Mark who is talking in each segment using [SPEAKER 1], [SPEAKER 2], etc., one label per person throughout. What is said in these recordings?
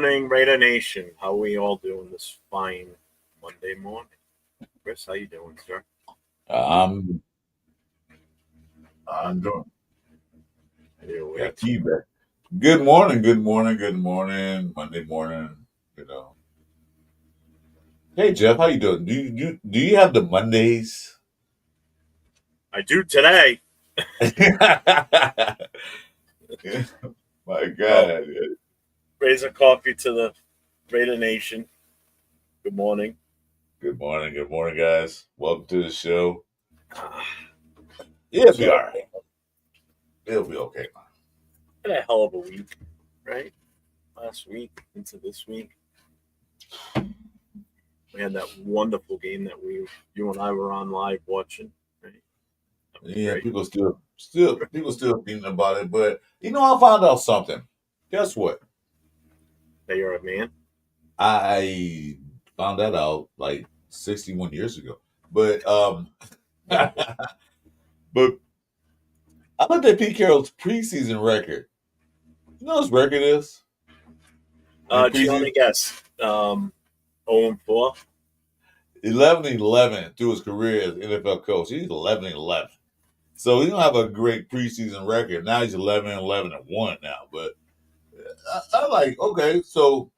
[SPEAKER 1] morning, Raider Nation. How are we all doing this fine Monday morning? Chris, how you doing, sir?
[SPEAKER 2] I'm I'm doing
[SPEAKER 1] You
[SPEAKER 2] got
[SPEAKER 1] awake?
[SPEAKER 2] tea back. Good morning, good morning, good morning. Monday morning, you know. Hey Jeff, how you doing? Do you have the Mondays?
[SPEAKER 1] I do today.
[SPEAKER 2] My
[SPEAKER 1] Well,
[SPEAKER 2] God.
[SPEAKER 1] raise a coffee to the Raider Nation. Good morning.
[SPEAKER 2] Good morning, guys. Welcome to the show.
[SPEAKER 1] Ah,
[SPEAKER 2] It'll be
[SPEAKER 1] so,
[SPEAKER 2] all right. It'll be okay.
[SPEAKER 1] had a hell of a week, right? Last week into this week, we had that wonderful game that you and I were on live watching. Right? That was
[SPEAKER 2] Yeah,
[SPEAKER 1] great.
[SPEAKER 2] people still thinking about it, but I found out something. Guess what?
[SPEAKER 1] That you're a man.
[SPEAKER 2] I found that out like 61 years ago. But but I looked at Pete Carroll's preseason record. You know what his record is in
[SPEAKER 1] Gee, let
[SPEAKER 2] preseason?
[SPEAKER 1] me guess. 0-4.
[SPEAKER 2] 11-11 through his career as NFL coach. He's 11-11. So he don't have a great preseason record. Now he's 11-11-1 now. But I like, okay, so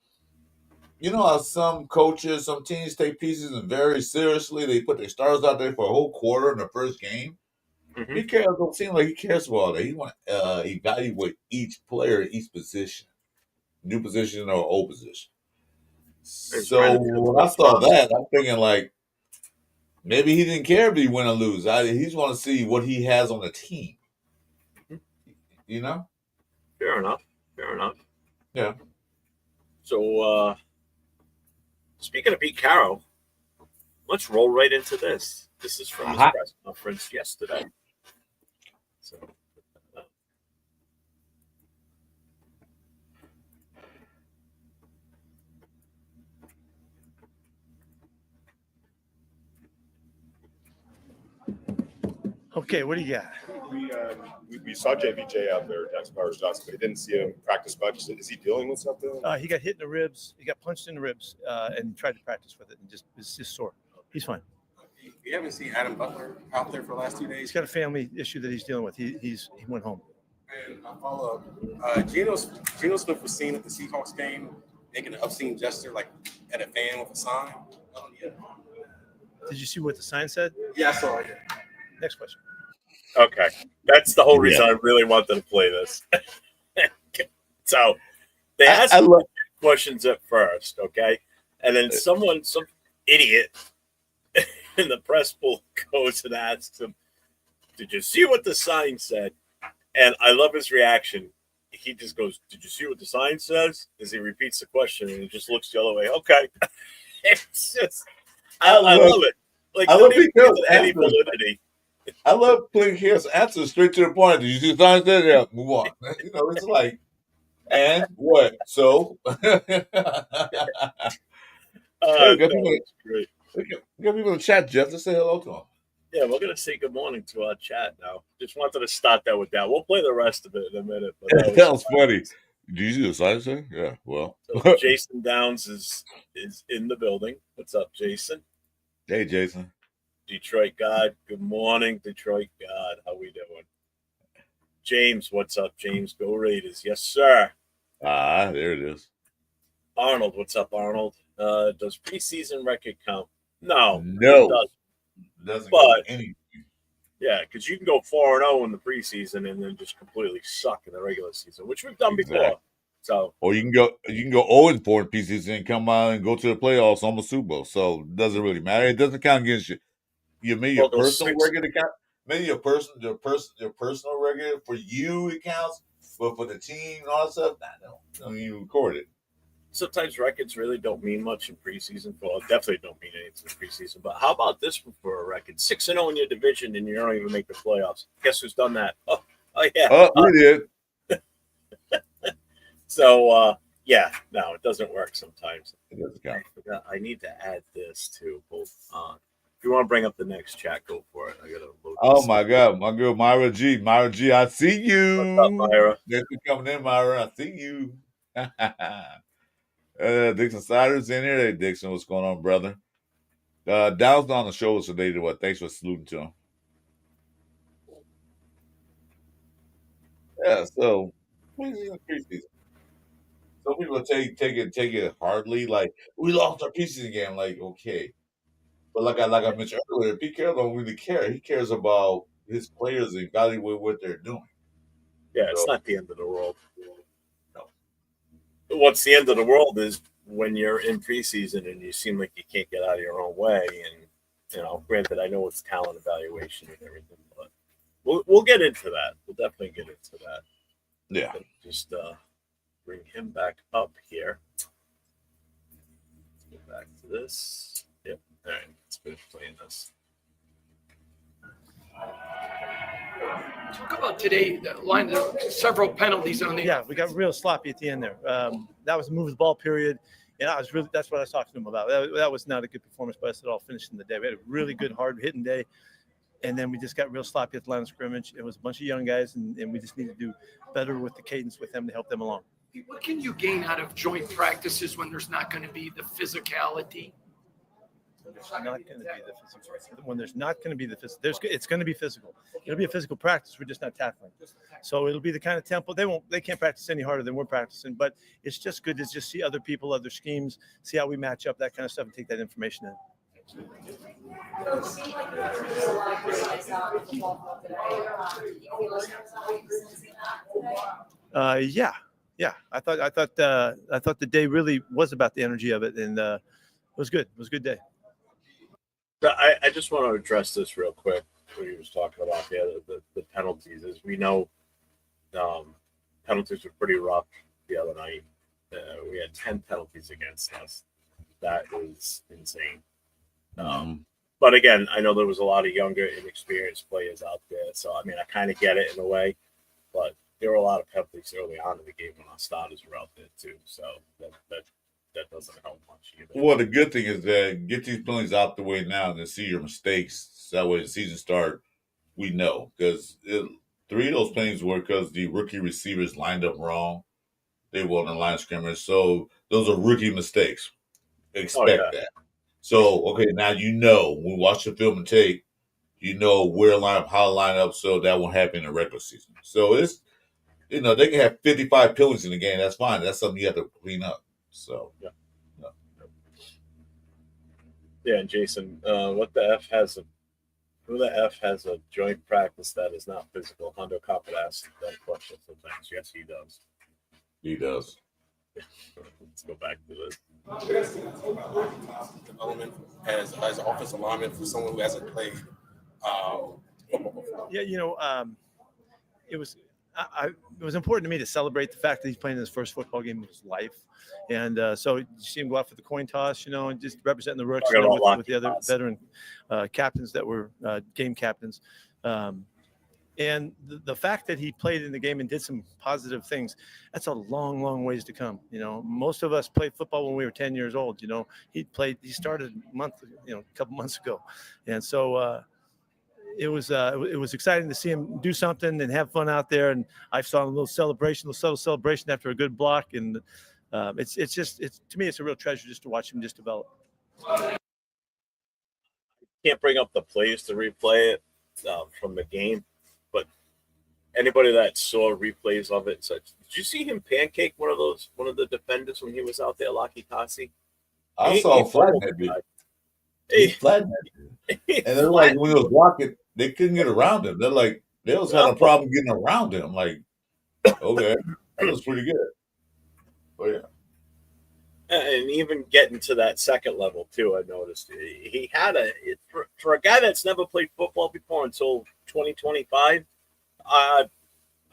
[SPEAKER 2] you know how some coaches, some teams take preseason very seriously. They put their stars out there for a whole quarter in the first game.
[SPEAKER 1] Mm-hmm.
[SPEAKER 2] Pete Carroll don't seem like he cares about all that. He want to evaluate each player in each position, new position or old position.
[SPEAKER 1] He's trying
[SPEAKER 2] So
[SPEAKER 1] to build
[SPEAKER 2] when
[SPEAKER 1] a
[SPEAKER 2] I saw
[SPEAKER 1] roster.
[SPEAKER 2] that, I'm thinking like maybe he didn't care if he win or lose. He just want to see what he has on the team. You know?
[SPEAKER 1] Fair enough. Fair enough.
[SPEAKER 2] Yeah.
[SPEAKER 1] So, speaking of Pete Carroll, let's roll right into this. This is from his
[SPEAKER 2] Aha.
[SPEAKER 1] press conference yesterday. So,
[SPEAKER 3] Okay, what do you got?
[SPEAKER 4] We saw JBJ out there, Jackson Powers Johnson, but he didn't see him practice much. Is he dealing with something?
[SPEAKER 3] He got hit in the ribs. He got punched in the ribs and tried to practice with it and it's just sore. He's fine.
[SPEAKER 5] You haven't seen Adam Butler out there for the last 2 days.
[SPEAKER 3] He's got a family issue that he's dealing with. He went home.
[SPEAKER 5] And I follow up. Geno Smith was seen at the Seahawks game making an obscene gesture, like at a fan with a sign.
[SPEAKER 3] Did you see what the sign said?
[SPEAKER 5] Yeah, I saw it.
[SPEAKER 3] Next question.
[SPEAKER 1] okay. That's the whole reason
[SPEAKER 2] Yeah.
[SPEAKER 1] I really wanted to play this. So, they
[SPEAKER 2] I
[SPEAKER 1] asked
[SPEAKER 2] love
[SPEAKER 1] questions at first, okay? And then some idiot in the press pool goes and asks him, "Did you see what the sign said?" And I love his reaction. He just goes, "Did you see what the sign says?" As he repeats the question and he just looks the other way. Okay. It's just, I love it. Like,
[SPEAKER 2] I
[SPEAKER 1] don't
[SPEAKER 2] love
[SPEAKER 1] even
[SPEAKER 2] Pete Carroll's
[SPEAKER 1] give it any
[SPEAKER 2] answer.
[SPEAKER 1] validity.
[SPEAKER 2] I love Pete Carroll's answer straight to the point. Did you see the sign there? Yeah, move on. It's like, and what? So hey, we got
[SPEAKER 1] No,
[SPEAKER 2] people,
[SPEAKER 1] it's great.
[SPEAKER 2] we got people in the chat, Jeff. Let's say hello to them.
[SPEAKER 1] Yeah, we're gonna say good morning to our chat now. Just wanted to start that with that. We'll play the rest of it in a minute. But
[SPEAKER 2] That was funny. Did you see the sign there? Yeah, well.
[SPEAKER 1] So Jason Downs is in the building. What's up, Jason?
[SPEAKER 2] Hey, Jason.
[SPEAKER 1] Detroit God. Good morning, Detroit God. How we doing? James, what's up, James? Go Raiders. Yes, sir.
[SPEAKER 2] Ah, there it is.
[SPEAKER 1] Arnold, what's up, Arnold? Does preseason record count? No, it
[SPEAKER 2] No,
[SPEAKER 1] doesn't.
[SPEAKER 2] doesn't go
[SPEAKER 1] But
[SPEAKER 2] any.
[SPEAKER 1] yeah, because you can go 4-0 in the preseason and then just completely suck in the regular season, which we've done before.
[SPEAKER 2] Exactly.
[SPEAKER 1] So
[SPEAKER 2] Or you can go 0-4 in preseason and come out and go to the playoffs on the Super Bowl. So it doesn't really matter. It doesn't count against you. You made your
[SPEAKER 1] Well, those
[SPEAKER 2] personal
[SPEAKER 1] six-
[SPEAKER 2] record account. Maybe your personal record for you it counts, but for the team and all that stuff, no, you record it.
[SPEAKER 1] sometimes records really don't mean much in preseason. Well, definitely don't mean anything in preseason. But how about this one for a record? 6-0 in your division and you don't even make the playoffs. Guess who's done that? Oh yeah.
[SPEAKER 2] Oh, we did.
[SPEAKER 1] So yeah, no, it doesn't work sometimes.
[SPEAKER 2] It doesn't count.
[SPEAKER 1] I need to add this too. Hold on. If you want to bring up the next chat, go for it. I gotta load
[SPEAKER 2] Oh
[SPEAKER 1] this
[SPEAKER 2] my
[SPEAKER 1] up.
[SPEAKER 2] God, my girl Myra G. Myra G, I see you.
[SPEAKER 1] What's up, Myra?
[SPEAKER 2] Thanks for coming in, Myra. I see you. Dixon Sider's in here. Hey, Dixon, what's going on, brother? Dow's on the show today. What? Thanks for saluting to him. Yeah, so preseason. Some people take it hardly. Like, we lost our preseason game. Like, okay, but like I mentioned earlier, Pete Carroll don't really care. He cares about his players and evaluate what they're doing.
[SPEAKER 1] Yeah, it's not the end of the world.
[SPEAKER 2] No.
[SPEAKER 1] What's the end of the world is when you're in preseason and you seem like you can't get out of your own way. And granted, I know it's talent evaluation and everything, but we'll get into that. We'll definitely get into that.
[SPEAKER 2] Yeah.
[SPEAKER 1] Just bring him back up here. Let's go back to this. Yep. All right. Let's finish playing this.
[SPEAKER 6] Talk about today, the line, several penalties on the.
[SPEAKER 3] Yeah, we got real sloppy at the end there. That was a move the ball period. And that's what I was talking to him about. That was not a good performance by us at all finishing the day. We had a really good, hard hitting day. And then we just got real sloppy at the line of scrimmage. It was a bunch of young guys, and we just need to do better with the cadence with them to help them along.
[SPEAKER 6] What can you gain out of joint practices when there's not going to be the physicality?
[SPEAKER 3] When there's not going to be the physical, it's going to be physical. It'll be a physical practice. We're just not tackling. So it'll be the kind of tempo. They can't practice any harder than we're practicing, but it's just good to just see other people, other schemes, see how we match up, that kind of stuff, and take that information in. Yeah. I thought the day really was about the energy of it, and it was good. It was a good day.
[SPEAKER 1] I just want to address this real quick. What he was talking about the penalties. As we know, penalties were pretty rough the other night. We had 10 penalties against us. That is insane. But again, I know there was a lot of younger, inexperienced players out there. So, I mean, I kind of get it in a way. But there were a lot of penalties early on in the game when our starters were out there, too. So, that doesn't help much either.
[SPEAKER 2] Well, the good thing is that get these penalties out the way now and then see your mistakes. So that way the season start, we know. Because 3 of those penalties were because the rookie receivers lined up wrong. They weren't in line of scrimmage. So those are rookie mistakes. Expect that. So, okay, now when we watch the film and tape, where to line up, how to line up, so that won't happen in the regular season. So it's, they can have 55 penalties in the game. That's fine. That's something you have to clean up. So,
[SPEAKER 1] yeah, and Jason, who the F has a joint practice that is not physical? Hondo Coppett asks that question sometimes. Yes, he does.
[SPEAKER 2] He does.
[SPEAKER 1] Let's go back to this.
[SPEAKER 5] Development as offensive lineman for someone who hasn't played football before.
[SPEAKER 3] Yeah, it was important to me to celebrate the fact that he's playing his first football game of his life. And so you see him go out for the coin toss, and just representing the Rooks with the other veteran captains that were game captains. And the fact that he played in the game and did some positive things, that's a long, long ways to come. Most of us played football when we were 10 years old. He started a couple months ago. And so it was exciting to see him do something and have fun out there. And I saw a little subtle celebration after a good block. And it's to me, it's a real treasure just to watch him just develop.
[SPEAKER 1] Can't bring up the plays to replay it from the game. But anybody that saw replays of it, did you see him pancake one of the defenders when he was out there, Laki Kasi?
[SPEAKER 2] I saw him flatten that dude. He flattened that dude. And they're like, when he was walking, they couldn't get around him. They're like, they was having a problem getting around him. Like, okay, that was pretty good. But yeah.
[SPEAKER 1] And even getting to that second level, too, I noticed. He had for a guy that's never played football before until 2025,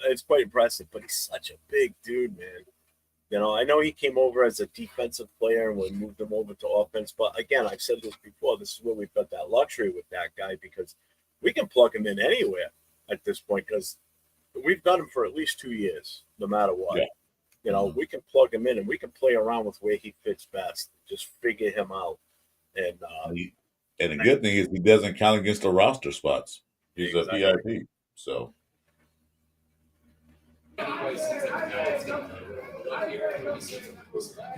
[SPEAKER 1] it's quite impressive. But he's such a big dude, man. I know he came over as a defensive player and we moved him over to offense. But again, I've said this before, this is where we've got that luxury with that guy because we can plug him in anywhere at this point because we've got him for at least 2 years, no matter what. Yeah. We can plug him in and we can play around with where he fits best. Just figure him out. And
[SPEAKER 2] the good thing is he doesn't count against the roster spots. He's a PIP. So.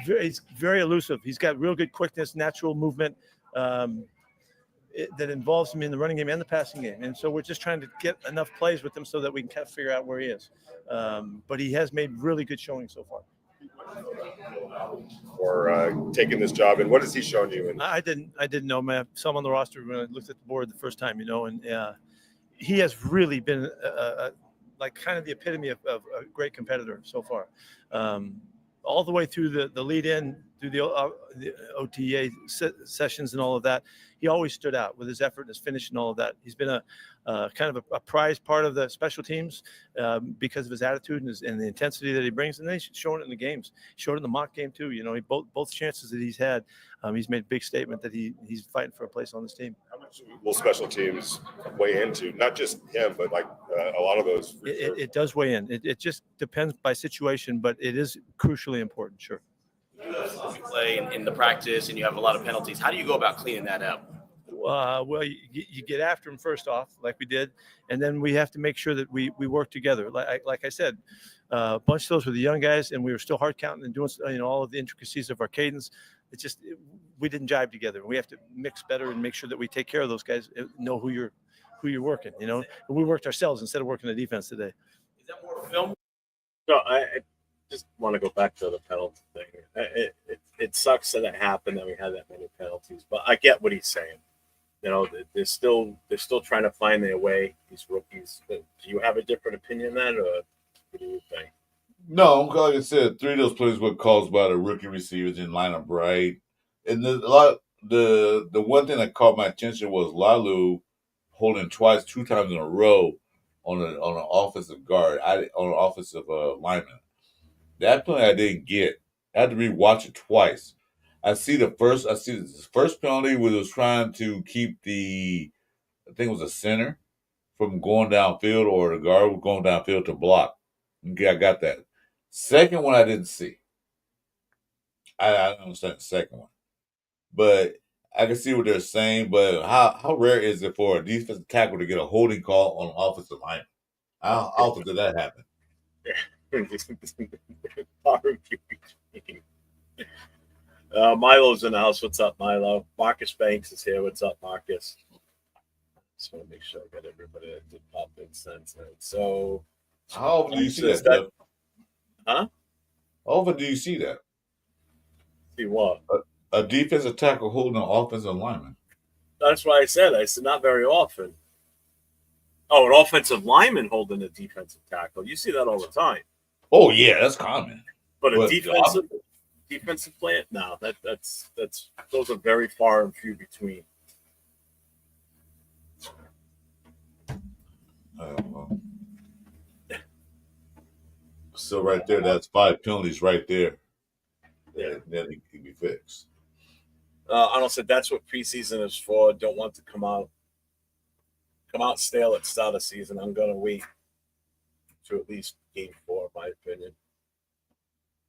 [SPEAKER 3] He's very elusive. He's got real good quickness, natural movement that involves him in the running game and the passing game. And so we're just trying to get enough plays with him so that we can kind of figure out where he is. But he has made really good showing so far.
[SPEAKER 4] Or taking this job, and what has he shown you?
[SPEAKER 3] I didn't know, man. I saw him on the roster when I looked at the board the first time, and he has really been like kind of the epitome of a great competitor so far. All the way through the lead in, through the OTA sessions and all of that, he always stood out with his effort and his finish and all of that. He's been a kind of a prized part of the special teams because of his attitude and the intensity that he brings. And then he's shown it in the games. He showed it in the mock game too. Both chances that he's had, he's made a big statement that he's fighting for a place on this team.
[SPEAKER 4] How much will special teams weigh into? Not just him, but like a lot of those.
[SPEAKER 3] It does weigh in. It just depends by situation, but it is crucially important. Sure.
[SPEAKER 7] You play in the practice and you have a lot of penalties. How do you go about cleaning that up?
[SPEAKER 3] Well, you get after them first off, like we did, and then we have to make sure that we work together. Like I said, a bunch of those were the young guys, and we were still hard counting and doing all of the intricacies of our cadence. We didn't jive together. We have to mix better and make sure that we take care of those guys. Know who you're working. We worked ourselves instead of working the defense today.
[SPEAKER 7] Is that more film?
[SPEAKER 1] No, I just want to go back to the penalty thing. It sucks that it happened that we had that many penalties, but I get what he's saying. They're still trying to find their way. These rookies. Do you have a different opinion than, or what do you think?
[SPEAKER 2] No, like I said, 3 of those plays were caused by the rookie receivers in lineup, right? And the one thing that caught my attention was Lalu holding 2 times in a row on an offensive guard, on an offensive lineman. That play I didn't get. I had to rewatch it twice. I see the first penalty where it was trying to keep I think it was a center from going downfield, or the guard was going downfield to block. Okay, I got that. Second one I didn't see. I don't understand the second one. But I can see what they're saying, but how rare is it for a defensive tackle to get a holding call on an offensive line? How often did that happen?
[SPEAKER 1] Milo's in the house. What's up, Milo? Marcus Banks is here. What's up, Marcus? Just want to make sure I got everybody that did pop in sense. So,
[SPEAKER 2] how often do you see that?
[SPEAKER 1] Huh?
[SPEAKER 2] How often do you see that?
[SPEAKER 1] See what?
[SPEAKER 2] A defensive tackle holding an offensive lineman.
[SPEAKER 1] That's why I said not very often. Oh, an offensive lineman holding a defensive tackle. You see that all the time.
[SPEAKER 2] Oh yeah, that's common.
[SPEAKER 1] But a defensive player? No, that's those are very far and few between.
[SPEAKER 2] So right there, that's 5 penalties right there. Yeah, then it can be fixed.
[SPEAKER 1] Arnold said that's what preseason is for. Don't want to come out stale at start of season. I'm gonna wait to at least game 4, in my opinion.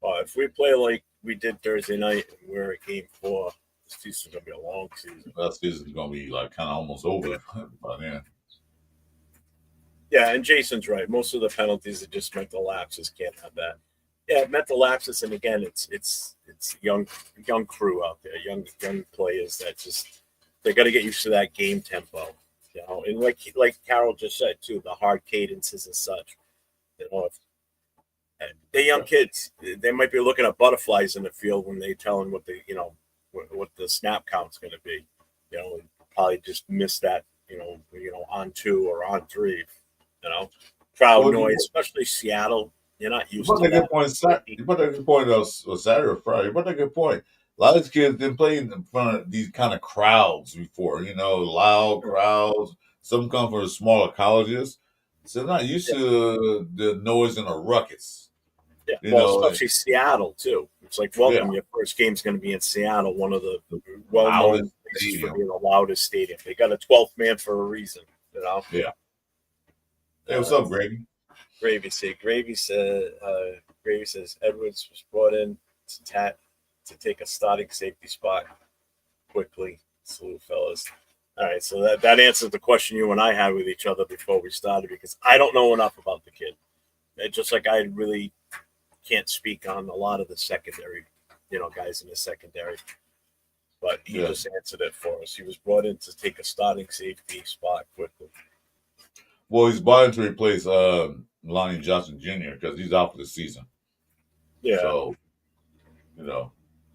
[SPEAKER 1] If we play like we did Thursday night and we're at game 4, this season's gonna be a long season.
[SPEAKER 2] That season's gonna be like kind of almost over by then.
[SPEAKER 1] Yeah, and Jason's right. Most of the penalties are just mental lapses. Can't have that. Yeah, mental lapses, and again, it's young crew out there, young players that they got to get used to that game tempo, and like Carroll just said too, the hard cadences and such. If they're young kids, they might be looking at butterflies in the field when they tell them what the snap count's going to be. Probably just miss that. On 2 or on 3. Crowd noise, especially Seattle. You're not used to that.
[SPEAKER 2] You brought a good point on Saturday or Friday. You brought a good point. A lot of these kids didn't play in front of these kind of crowds before, loud crowds. Some come from smaller colleges. So they're not used to the noise and the ruckus.
[SPEAKER 1] Yeah, especially Seattle, too. It's like, welcome, your first game's going to be in Seattle, one of the well-known places for being the loudest stadium. They got a 12th man for a reason,
[SPEAKER 2] Yeah. Hey, what's up, Grady?
[SPEAKER 1] Gravy says Edwards was brought in to take a starting safety spot quickly. Salute, fellas. All right, so that answers the question you and I had with each other before we started, because I don't know enough about the kid. Just like I really can't speak on a lot of the secondary, guys in the secondary. But he just answered it for us. He was brought in to take a starting safety spot quickly.
[SPEAKER 2] Well, he's brought in to replace Lonnie Johnson Jr. because he's out for the season.
[SPEAKER 1] Yeah.
[SPEAKER 2] So,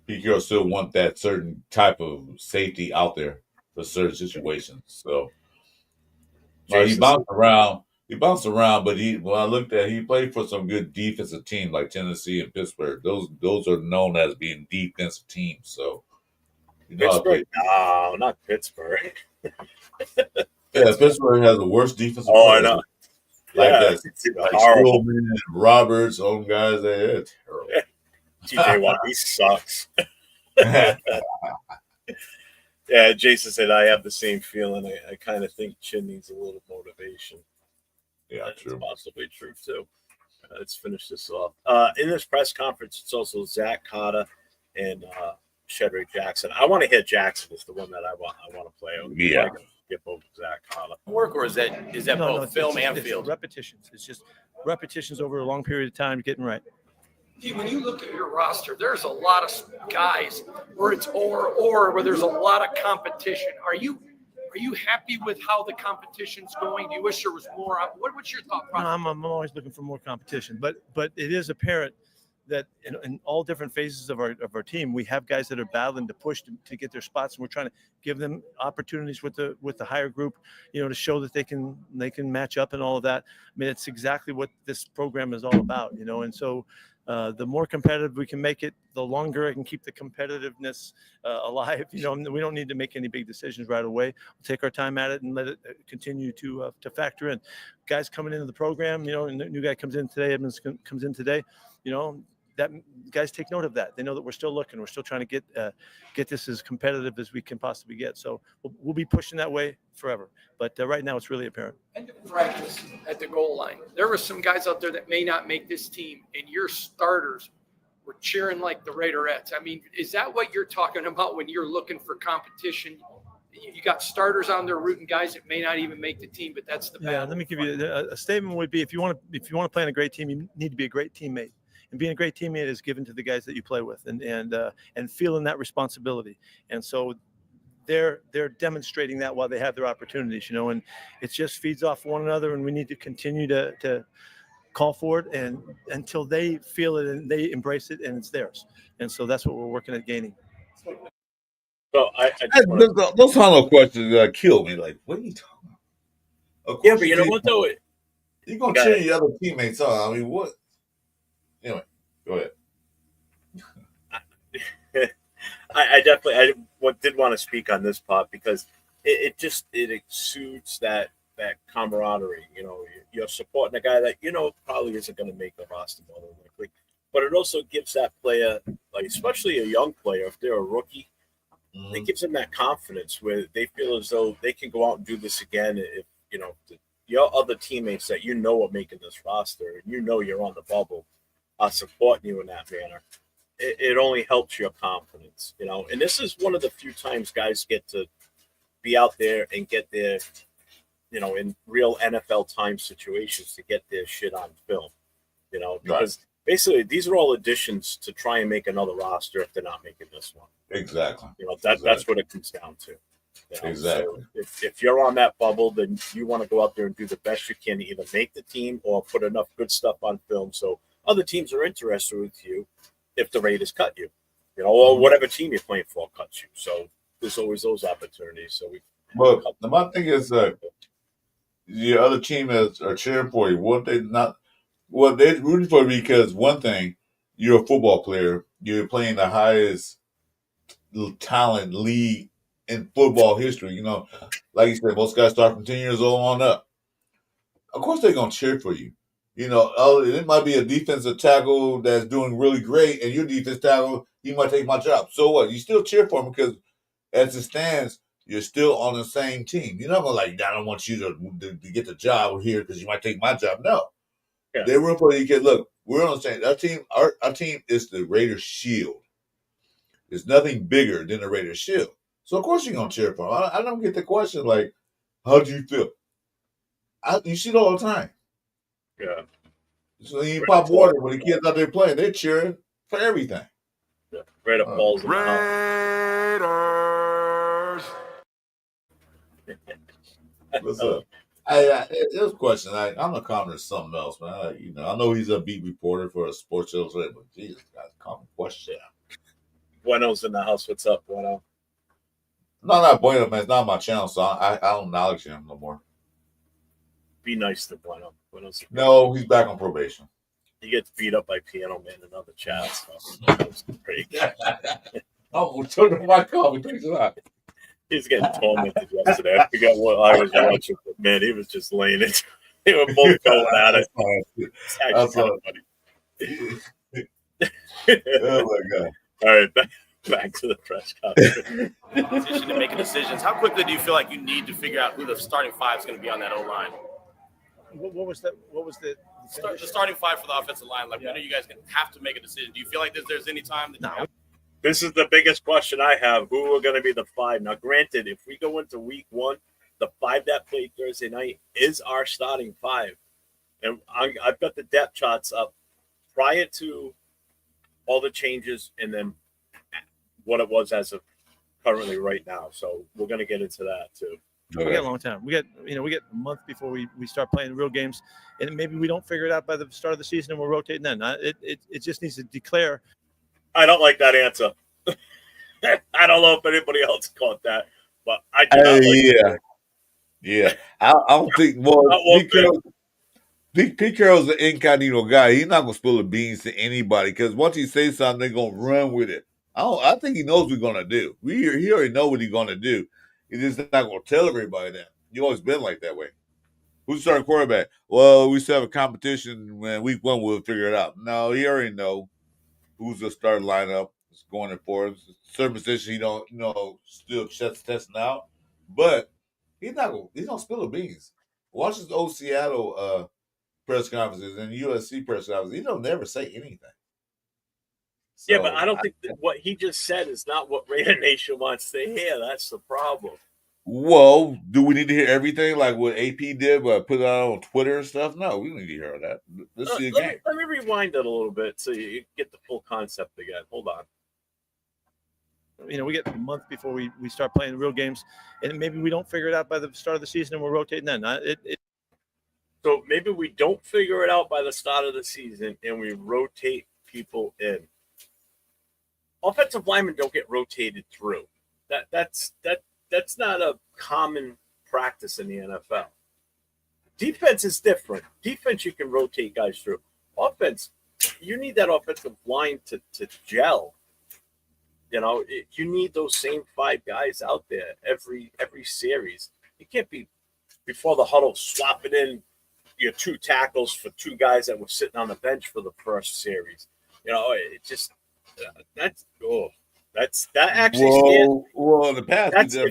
[SPEAKER 2] Pete Carroll still want that certain type of safety out there for certain situations. So, he bounced around. He bounced around, but when I looked at, he played for some good defensive teams like Tennessee and Pittsburgh. Those are known as being defensive teams. So,
[SPEAKER 1] Pittsburgh? No, not Pittsburgh.
[SPEAKER 2] Yeah, Pittsburgh has the worst defensive.
[SPEAKER 1] Oh, I know.
[SPEAKER 2] Like
[SPEAKER 1] yeah,
[SPEAKER 2] that, like Strowman, Roberts, own guys. They're terrible.
[SPEAKER 1] TJ Watt, he sucks. Yeah, Jason said I have the same feeling. I kind of think Chin needs a little motivation.
[SPEAKER 2] Yeah,
[SPEAKER 1] That's
[SPEAKER 2] true.
[SPEAKER 1] possibly true too. Let's finish this off. In this press conference, it's also Zach Carter and Shedric Jackson. I want to hit Jackson is the one that I want to play.
[SPEAKER 2] Yeah.
[SPEAKER 1] Skip over Zach Carter.
[SPEAKER 7] Work, or is that both film and field?
[SPEAKER 3] Repetitions. It's just repetitions over a long period of time, getting right.
[SPEAKER 6] When you look at your roster, there's a lot of guys where it's or where there's a lot of competition. Are you happy with how the competition's going? Do you wish there was more? What's your thought process?
[SPEAKER 3] No, I'm always looking for more competition, but it is apparent that in all different phases of our team, we have guys that are battling to push to get their spots, and we're trying to give them opportunities with the higher group, to show that they can match up and all of that. I mean, it's exactly what this program is all about, and so. The more competitive we can make it, the longer I can keep the competitiveness alive. We don't need to make any big decisions right away. We'll take our time at it and let it continue to factor in. Guys coming into the program, and the new guy comes in today, Edmonds comes in today, that guys take note of that. They know that we're still looking. We're still trying to get this as competitive as we can possibly get. So we'll be pushing that way forever. But right now it's really apparent.
[SPEAKER 6] End of practice at the goal line. There were some guys out there that may not make this team, and your starters were cheering like the Raiderettes. I mean, is that what you're talking about when you're looking for competition? You got starters on there rooting guys that may not even make the team, but that's the battle.
[SPEAKER 3] Yeah, let me give you a statement would be if you want to play on a great team, you need to be a great teammate. And being a great teammate is given to the guys that you play with, and feeling that responsibility. And so they're demonstrating that while they have their opportunities, and it just feeds off one another. And we need to continue to call for it and until they feel it and they embrace it and it's theirs. And so that's what we're working at gaining.
[SPEAKER 1] So
[SPEAKER 2] those hollow questions kill me. Like, what are you talking about?
[SPEAKER 1] Yeah, but you know what though?
[SPEAKER 2] You're gonna cheer your other teammates on. I mean, what? Anyway, go ahead.
[SPEAKER 1] I definitely did want to speak on this part because it exudes that camaraderie. You're supporting a guy that probably isn't going to make the roster more than likely, but it also gives that player, like especially a young player, if they're a rookie, it gives them that confidence where they feel as though they can go out and do this again. If your other teammates that are making this roster and you're on the bubble. Supporting you in that manner, it only helps your confidence, And this is one of the few times guys get to be out there and get their, in real NFL time situations to get their shit on film, because basically these are all additions to try and make another roster if they're not making this one.
[SPEAKER 2] Exactly.
[SPEAKER 1] That's what it comes down to.
[SPEAKER 2] Exactly.
[SPEAKER 1] So if you're on that bubble, then you want to go out there and do the best you can to either make the team or put enough good stuff on film so other teams are interested with you if the Raiders cut you, or whatever team you're playing for cuts you. So there's always those opportunities. So
[SPEAKER 2] my thing is your other team are cheering for you. What they not? Well, they're rooting for you because one thing, you're a football player. You're playing the highest talent league in football history. Like you said, most guys start from 10 years old on up. Of course, they're gonna cheer for you. It might be a defensive tackle that's doing really great, and your defensive tackle, he might take my job. So what? You still cheer for him because, as it stands, you're still on the same team. You're not going to I don't want you to get the job here because you might take my job. No. Yeah. They're room for you. Look, we're on the same. Our team is the Raiders shield. There's nothing bigger than the Raiders shield. So, of course, you're going to cheer for him. I don't get the question like, how do you feel? You see it all the time.
[SPEAKER 1] Yeah.
[SPEAKER 2] So you pop water when the kids out there playing, they're cheering for everything.
[SPEAKER 1] Yeah. Right up balls in the house.
[SPEAKER 2] What's up? It was a question. I'm a comment or something else, man. I know he's a beat reporter for a Sports Illustrated, but Jesus, guys, comment question.
[SPEAKER 1] Bueno's in the house. What's up, Bueno?
[SPEAKER 2] No, not Bueno, man. It's not my channel, so I don't acknowledge him no more.
[SPEAKER 1] Be nice to Bueno. Bueno's
[SPEAKER 2] no, he's back on probation.
[SPEAKER 1] He gets beat up by Piano Man in other chats. So that was great.
[SPEAKER 2] Oh, turn my comment. Thanks a lot.
[SPEAKER 1] He's getting tormented yesterday. I forgot what I was watching, but man, he was just laying it. They were both going at it. It's actually kind of funny.
[SPEAKER 2] Oh my god!
[SPEAKER 1] All right, back to the press conference.
[SPEAKER 7] Competition and making decisions. How quickly do you feel like you need to figure out who the starting five is going to be on that O line?
[SPEAKER 3] What was the
[SPEAKER 7] starting five for the offensive line? Like, I know you guys have to make a decision. Do you feel like there's any time that
[SPEAKER 3] No.
[SPEAKER 1] This is the biggest question I have. Who are going to be the five? Now, granted, if we go into week one, the five that played Thursday night is our starting five. And I've got the depth charts up prior to all the changes and then what it was as of currently right now. So we're going to get into that too.
[SPEAKER 3] We got a long time. We get a month before we start playing real games, and maybe we don't figure it out by the start of the season, and we're rotating then. It just needs to declare.
[SPEAKER 1] I don't like that answer. I don't know if anybody else caught that, but I do not like
[SPEAKER 2] Yeah. I don't think. Well, Pete Carroll's an incognito guy. He's not gonna spill the beans to anybody because once he says something, they're gonna run with it. I think he knows what he's gonna do. He already know what he's gonna do. He's just not gonna tell everybody that. You always been like that way. Who's starting quarterback? Well, we still have a competition. When week one, we'll figure it out. No, he already know who's the starting lineup. It's going in for certain position. He don't still testing out, but he's gonna spill the beans. Watch his old Seattle press conferences and USC press conferences. He don't never say anything.
[SPEAKER 1] So, yeah, but I don't think that what he just said is not what Raider Nation wants to hear. That's the problem.
[SPEAKER 2] Well, do we need to hear everything like what AP did, but put it out on Twitter and stuff? No, we don't need to hear that. Let's see again.
[SPEAKER 1] Let me rewind it a little bit so you get the full concept again. Hold on.
[SPEAKER 3] We get a month before we start playing real games, and maybe we don't figure it out by the start of the season, and we're rotating then.
[SPEAKER 1] So maybe we don't figure it out by the start of the season, and we rotate people in. Offensive linemen don't get rotated through. That's not a common practice in the NFL. Defense is different. Defense, you can rotate guys through. Offense, you need that offensive line to gel. You need those same five guys out there every series. You can't be before the huddle swapping in your two tackles for two guys that were sitting on the bench for the first series. It just that's actually
[SPEAKER 2] well in the past
[SPEAKER 1] that's their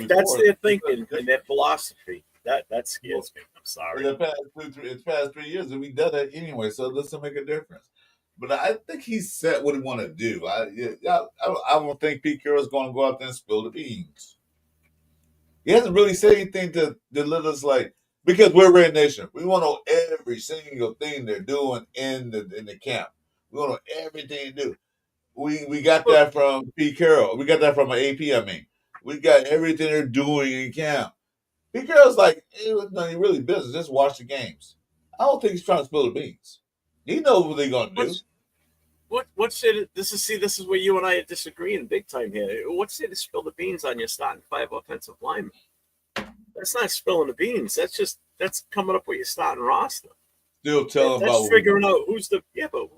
[SPEAKER 1] thinking and their philosophy. That scares me. I'm sorry.
[SPEAKER 2] In the past 3 years, and we done that anyway, so it doesn't make a difference. But I think he said what he want to do. I don't think Pete Carroll's going to go out there and spill the beans. He hasn't really said anything to let us because we're Red Nation. We want to know every single thing they're doing in the camp. We want to know everything they do. We got that from Pete Carroll. We got that from an AP. We got everything they're doing in camp. Pete Carroll's nothing really business. Just watch the games. I don't think he's trying to spill the beans. He knows what they're gonna do.
[SPEAKER 1] What's it? This is where you and I are disagreeing big time here. What's it to spill the beans on your starting five offensive linemen? That's not spilling the beans. That's coming up with your starting roster.
[SPEAKER 2] Still telling about
[SPEAKER 1] figuring out who's the but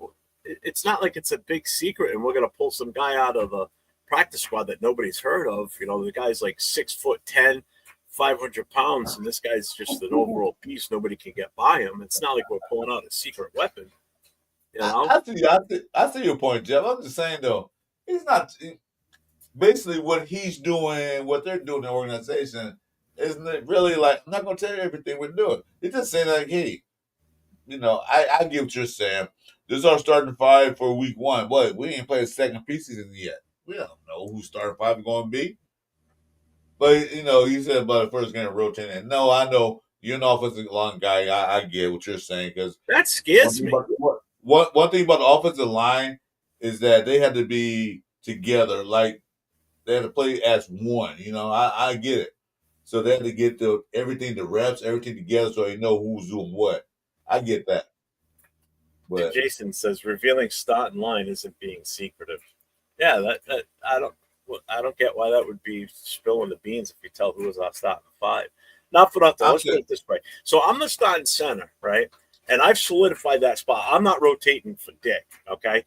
[SPEAKER 1] it's not like it's a big secret and we're gonna pull some guy out of the practice squad that nobody's heard of. The guy's like 6'10", 500 pounds, and this guy's just an overall piece. Nobody can get by him. It's not like we're pulling out a secret weapon.
[SPEAKER 2] I see your point, Jeff. I'm just saying though, he's not basically what he's doing, what they're doing in the organization isn't really I'm not gonna tell you everything we're doing. He's just saying hey, I get what you're saying. This is our starting five for week one. But we ain't played second preseason yet. We don't know who starting five is going to be. But, you said about the first game rotating. No, I know you're an offensive line guy. I get what you're saying. Cause
[SPEAKER 1] that scares me.
[SPEAKER 2] one thing about the offensive line is that they had to be together. Like they had to play as one. I get it. So they had to get everything, the reps, everything together, so they know who's doing what. I get that.
[SPEAKER 1] But Jason says revealing starting line isn't being secretive. Yeah, that I don't get why that would be spilling the beans if you tell who was our starting five. Not for nothing. Let's put it this way. So I'm the starting center, right? And I've solidified that spot. I'm not rotating for Dick, okay?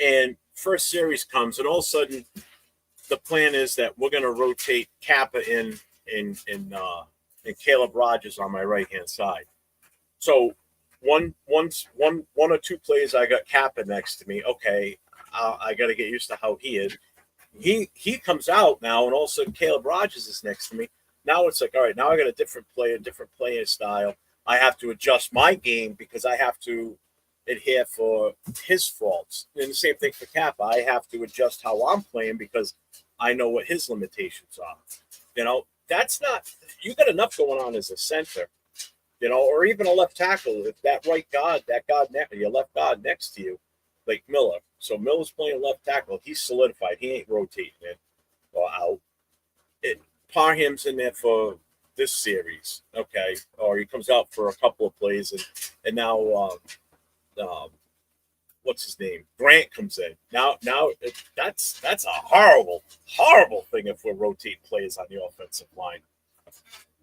[SPEAKER 1] And first series comes, and all of a sudden, the plan is that we're going to rotate Kappa in Caleb Rogers on my right hand side. So one or two plays, I got Kappa next to me. Okay, I got to get used to how he is. He comes out now, and all of a sudden Caleb Rogers is next to me. Now it's like, all right, now I got a different player, different playing style. I have to adjust my game because I have to adhere for his faults. And the same thing for Kappa. I have to adjust how I'm playing because I know what his limitations are. That's not – you got enough going on as a center, or even a left tackle. If that right guard, your left guard next to you, like Miller. So Miller's playing left tackle. He's solidified. He ain't rotating it or out. Parham's in there for this series, okay? Or he comes out for a couple of plays, and now what's his name? Grant comes in. Now that's a horrible thing if we're rotating players on the offensive line.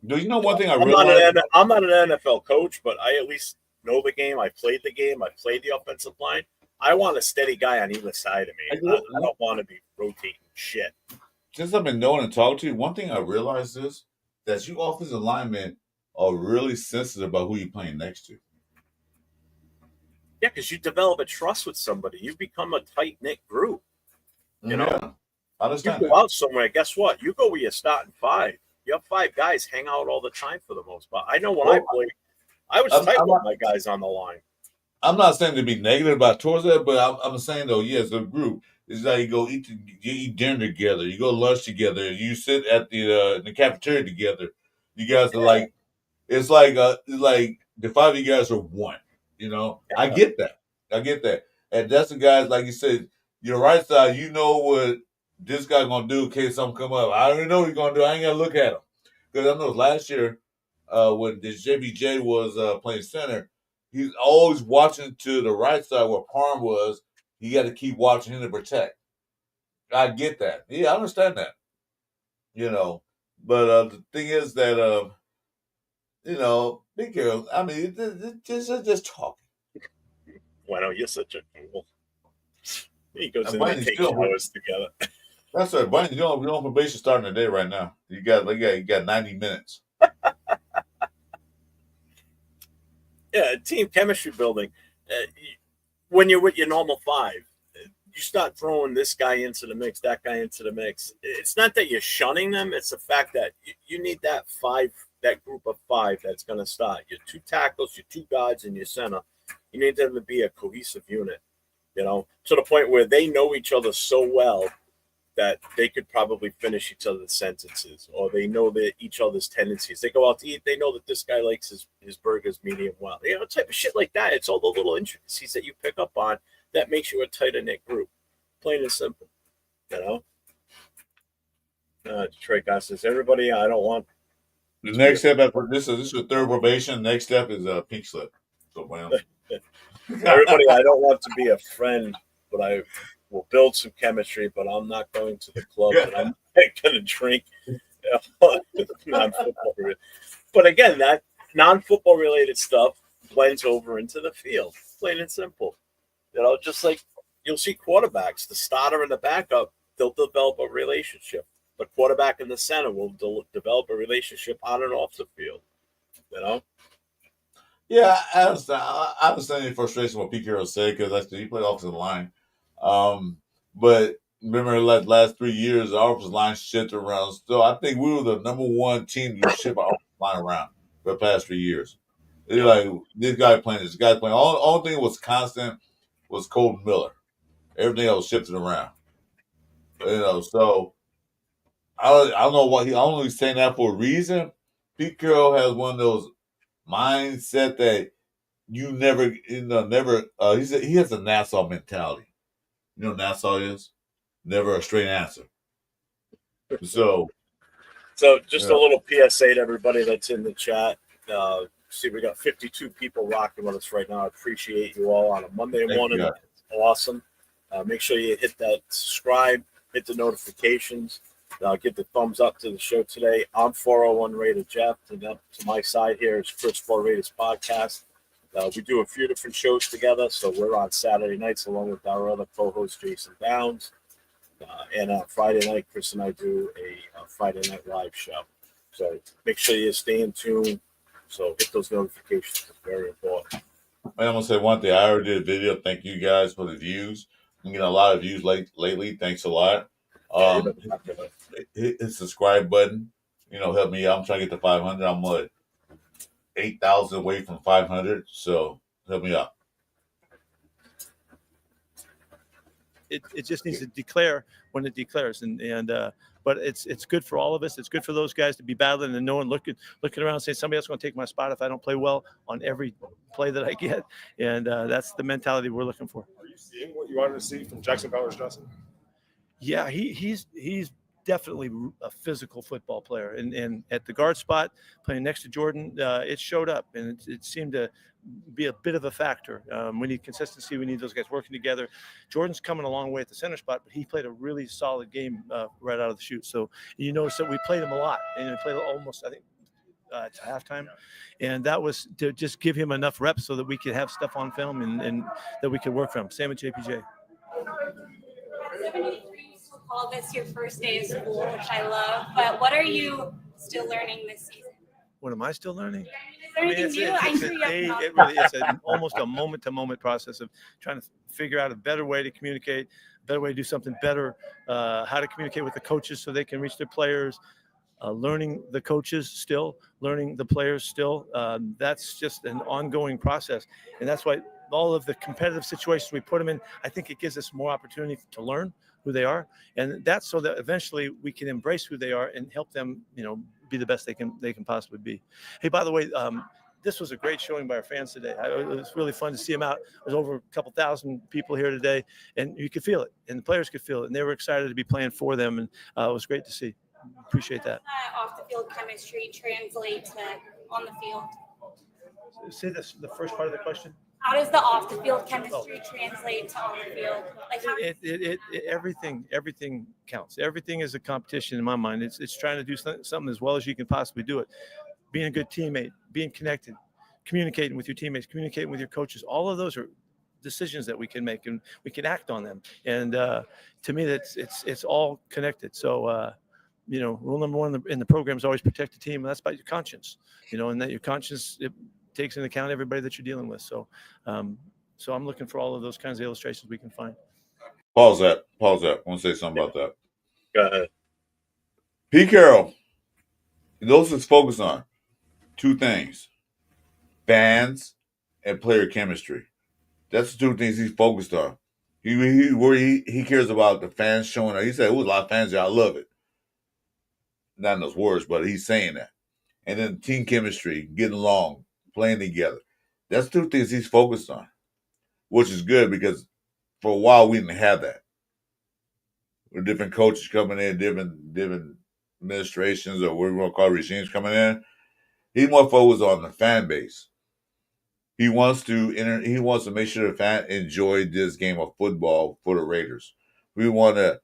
[SPEAKER 2] Do you know one thing I'm
[SPEAKER 1] not an NFL coach, but I at least know the game. I played the game. I played the offensive line. I want a steady guy on either side of me. I don't want to be rotating shit.
[SPEAKER 2] Since I've been knowing and talking to you, one thing I realized is that you offensive linemen are really sensitive about who you're playing next to.
[SPEAKER 1] Yeah, because you develop a trust with somebody. You become a tight-knit group.
[SPEAKER 2] I understand.
[SPEAKER 1] You go out somewhere, guess what? You go where you're starting five. You have five guys hang out all the time for the most part. I know when I played, I was tight with my guys on the line.
[SPEAKER 2] I'm not saying to be negative towards that, but I'm saying, though, yes, the group. It's like you go eat dinner together. You go lunch together. You sit at the cafeteria together. You guys are like, it's like the five of you guys are one. I get that. And that's the guys, like you said, your right side, you know what this guy's going to do in case something come up. I already know what he's going to do. I ain't going to look at him. Because I know last year when the JBJ was playing center, he's always watching to the right side where Parm was. You got to keep watching him to protect. I get that. Yeah, I understand that. But the thing is that, be careful. I mean, just talking.
[SPEAKER 1] Well, you're such a fool. He goes in and takes showers together.
[SPEAKER 2] That's right, Bunny. You're on probation starting today right now. You got 90 minutes.
[SPEAKER 1] Yeah, team chemistry building. When you're with your normal five, you start throwing this guy into the mix, that guy into the mix. It's not that you're shunning them. It's the fact that you need that group of five that's going to start. Your two tackles, your two guards, and your center. You need them to be a cohesive unit, to the point where they know each other so well that they could probably finish each other's sentences, or they know that each other's tendencies. They go out to eat. They know that this guy likes his burgers medium well. Type of shit like that. It's all the little intricacies that you pick up on that makes you a tighter knit group. Plain and simple. Detroit guy says, everybody, I don't want.
[SPEAKER 2] The next step after this is your third probation. Next step is a pink slip. So,
[SPEAKER 1] everybody, I don't want to be a friend, but I will build some chemistry, but I'm not going to the club and I'm not going to drink non-football related. But again, that non-football related stuff blends over into the field, plain and simple. Just like you'll see quarterbacks, the starter and the backup, they'll develop a relationship. The quarterback and the center will develop a relationship on and off the field.
[SPEAKER 2] Yeah, I understand your frustration what Pete Carroll said because he played offensive line. But remember, like last 3 years, our offensive line shifted around. So I think we were the number one team to shift our offensive line around for the past 3 years. It's like this guy playing, this guy playing. All thing was constant was Colton Miller. Everything else shifted around. So I don't know why I only saying that for a reason. Pete Carroll has one of those mindset that you never, never. He has a Nassau mentality. You know what Nassau is? Never a straight answer. So
[SPEAKER 1] just a little PSA to everybody that's in the chat. See, we got 52 people rocking with us right now. I appreciate you all on a Monday morning. It's awesome. Make sure you hit that subscribe, hit the notifications. Give the thumbs up to the show today. I'm 401 Raider Jeff, and up to my side here is Chris 4 Raiders Podcast. We do a few different shows together, so we're on Saturday nights along with our other co-host Jason Downs. And on Friday night, Chris and I do a Friday Night Live show. So make sure you stay in tune. So hit those notifications. It's very important.
[SPEAKER 2] I'm going to say one thing. I already did a video. Thank you guys for the views. I'm getting a lot of views lately. Thanks a lot. Hit the subscribe button. Help me out. I'm trying to get to 500. I'm 8,000 away from 500. So help me out.
[SPEAKER 3] It just needs to declare when it declares, but it's good for all of us. It's good for those guys to be battling and knowing, looking around and saying somebody else is going to take my spot if I don't play well on every play that I get, and that's the mentality we're looking for.
[SPEAKER 4] Are you seeing what you wanted to see from Jackson Powers-Johnson?
[SPEAKER 3] Yeah, he's definitely a physical football player, and at the guard spot, playing next to Jordan, it showed up, and it seemed to be a bit of a factor. We need consistency. We need those guys working together. Jordan's coming a long way at the center spot, but he played a really solid game right out of the chute. So you notice that we played him a lot, and we played almost, I think, to halftime, and that was to just give him enough reps so that we could have stuff on film and that we could work from. Same with JPJ.
[SPEAKER 8] 73, you call this your first day of school, which I love, but what are you still learning this season?
[SPEAKER 3] What am I still learning?
[SPEAKER 8] Is there anything new?
[SPEAKER 3] It really is almost a moment-to-moment process of trying to figure out a better way to communicate, a better way to do something better, how to communicate with the coaches so they can reach their players, learning the coaches still, learning the players still. That's just an ongoing process, and that's why all of the competitive situations we put them in, I think it gives us more opportunity to learn who they are, and that's so that eventually we can embrace who they are and help them, be the best they can possibly be. Hey, by the way, this was a great showing by our fans today. It was really fun to see them out. There's over a couple thousand people here today, and you could feel it, and the players could feel it, and they were excited to be playing for them, and it was great to see. Appreciate that.
[SPEAKER 8] Off the field chemistry translate to on the field?
[SPEAKER 3] Say this, the first part of the question.
[SPEAKER 8] How does the off the field chemistry translate to on the field?
[SPEAKER 3] Everything counts. Everything is a competition in my mind. It's trying to do something as well as you can possibly do it. Being a good teammate, being connected, communicating with your teammates, communicating with your coaches. All of those are decisions that we can make, and we can act on them. And to me, it's all connected. So rule number one in the program is always protect the team, and that's about your conscience. And that your conscience takes into account everybody that you're dealing with. So I'm looking for all of those kinds of illustrations we can find.
[SPEAKER 2] Pause that. I want to say something about that.
[SPEAKER 1] Go ahead.
[SPEAKER 2] Pete Carroll, those is focused on two things: fans and player chemistry. That's the two things he's focused on. He cares about the fans showing up. He said, "It was a lot of fans there. I love it." Not in those words, but he's saying that. And then team chemistry, getting along, playing together. That's two things he's focused on, which is good because for a while we didn't have that. With different coaches coming in, different administrations, or what we're going to call regimes coming in. He's more focused on the fan base. He wants to make sure the fan enjoy this game of football for the Raiders. We want to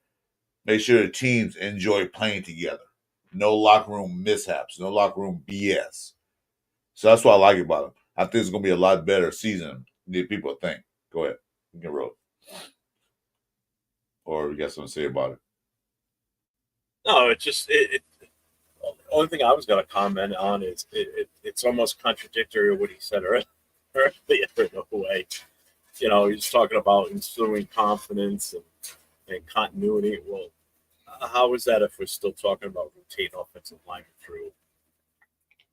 [SPEAKER 2] make sure the teams enjoy playing together. No locker room mishaps, no locker room BS. So that's what I like about him. I think it's going to be a lot better season than people think. Go ahead. You can roll. Or you got something to say about it?
[SPEAKER 1] No, the only thing I was going to comment on is it's almost contradictory to what he said earlier in a way. He's talking about instilling confidence and continuity. Well, how is that if we're still talking about rotating offensive linemen through?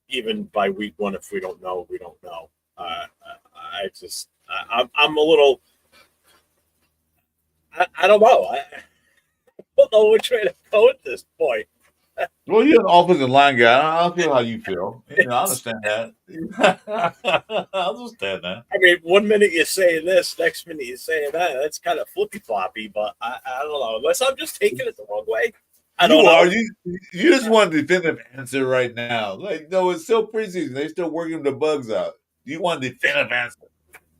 [SPEAKER 1] Even by week one, if we don't know, we don't know. I'm a little. I don't know. I don't know which way to go at this point.
[SPEAKER 2] Well, you're an offensive line guy. I feel how you feel. You know, I understand that. I understand that.
[SPEAKER 1] I mean, 1 minute you're saying this, next minute you're saying that. That's kind of flippy floppy, but I don't know. Unless I'm just taking it the wrong way. I don't
[SPEAKER 2] You
[SPEAKER 1] know.
[SPEAKER 2] are. You just want a definitive answer right now. Like, no, it's still preseason. They're still working the bugs out. You want a definitive answer.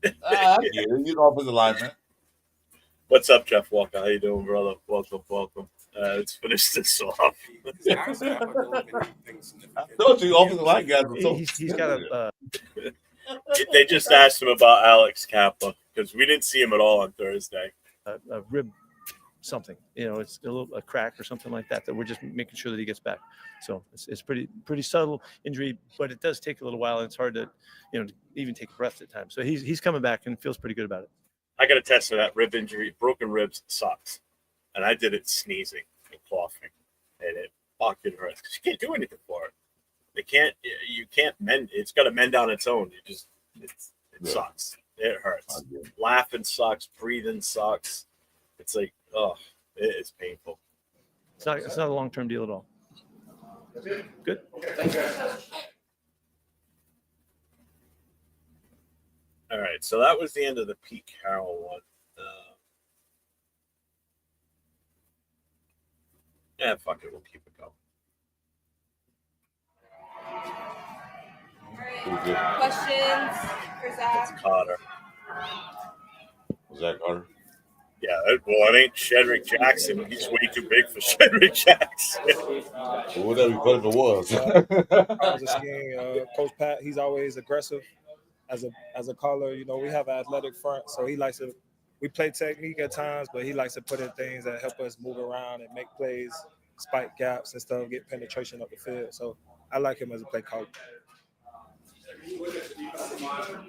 [SPEAKER 2] I get it. You're an offensive lineman.
[SPEAKER 1] What's up, Jeff Walker? How you doing, brother? Welcome. Let's finish this off.
[SPEAKER 2] I told you, offensive line guys are so.
[SPEAKER 3] He's got a
[SPEAKER 1] They just asked him about Alex Kappa because we didn't see him at all on Thursday.
[SPEAKER 3] a rib something, it's a crack or something like that we're just making sure that he gets back. So it's pretty subtle injury, but it does take a little while, and it's hard to even take a breath at times. So he's coming back and feels pretty good about it.
[SPEAKER 1] I got a test for that rib injury. Broken ribs sucks, and I did it sneezing and coughing, and it fucking hurts because you can't do anything for it. You can't mend. It's got to mend on its own. It sucks. It hurts. Laughing sucks. Breathing sucks. It's like, it's painful.
[SPEAKER 3] It's not a long-term deal at all. Good.
[SPEAKER 1] All right, so that was the end of the Pete Carroll one. Fuck it, we'll keep it going.
[SPEAKER 8] All right. Questions for Zach?
[SPEAKER 1] It's Carter.
[SPEAKER 2] Was that Carter?
[SPEAKER 1] Yeah, well, it ain't Shedric Jackson. He's way too big for Shedric Jackson.
[SPEAKER 2] Well, whatever you put it was.
[SPEAKER 9] I was just seeing Coach Pat. He's always aggressive as a caller. We have an athletic front, so he likes to. We play technique at times, but he likes to put in things that help us move around and make plays, spike gaps and stuff, get penetration up the field. So I like him as a play caller.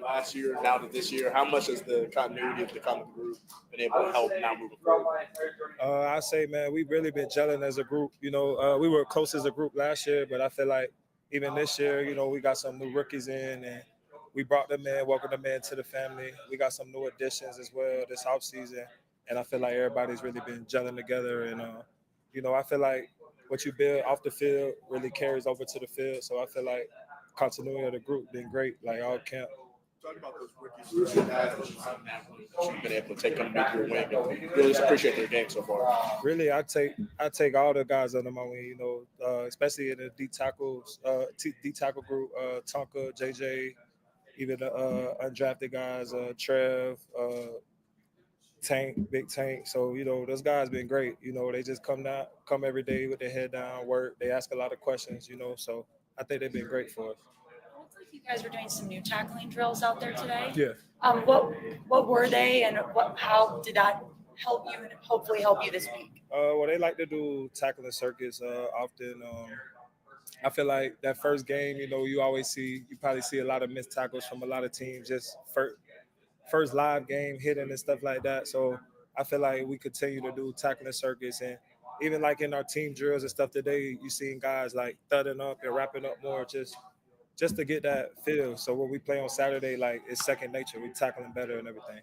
[SPEAKER 7] Last year, now to this year, how much has the continuity of the common group been able to help now moving forward?
[SPEAKER 9] I say, man, we've really been gelling as a group. We were close as a group last year, but I feel like even this year, we got some new rookies in, and we brought them in, welcomed them into the family. We got some new additions as well this offseason, and I feel like everybody's really been gelling together. And, I feel like what you build off the field really carries over to the field. So I feel like continuity of the group been great, like all camp.
[SPEAKER 7] Talk about those rookies that you've been able to take underneath your wing. And really just appreciate their game so far.
[SPEAKER 9] Really, I take all the guys under my wing, especially in the D tackle group, Tonka, JJ, even the undrafted guys, Trev, Tank, Big Tank. So, those guys been great. They just come every day with their head down, work. They ask a lot of questions, so I think they've been great for us.
[SPEAKER 10] It looks like you guys were doing some new tackling drills out there today.
[SPEAKER 9] Yeah.
[SPEAKER 10] What were they, and how did that help you and hopefully help you this week?
[SPEAKER 9] Well, they like to do tackling circuits often. I feel like that first game, you probably see a lot of missed tackles from a lot of teams, just first live game hitting and stuff like that. So I feel like we continue to do tackling circuits, and even like in our team drills and stuff today, you seen guys like thudding up and wrapping up more just to get that feel. So when we play on Saturday, like it's second nature. We tackling better and everything.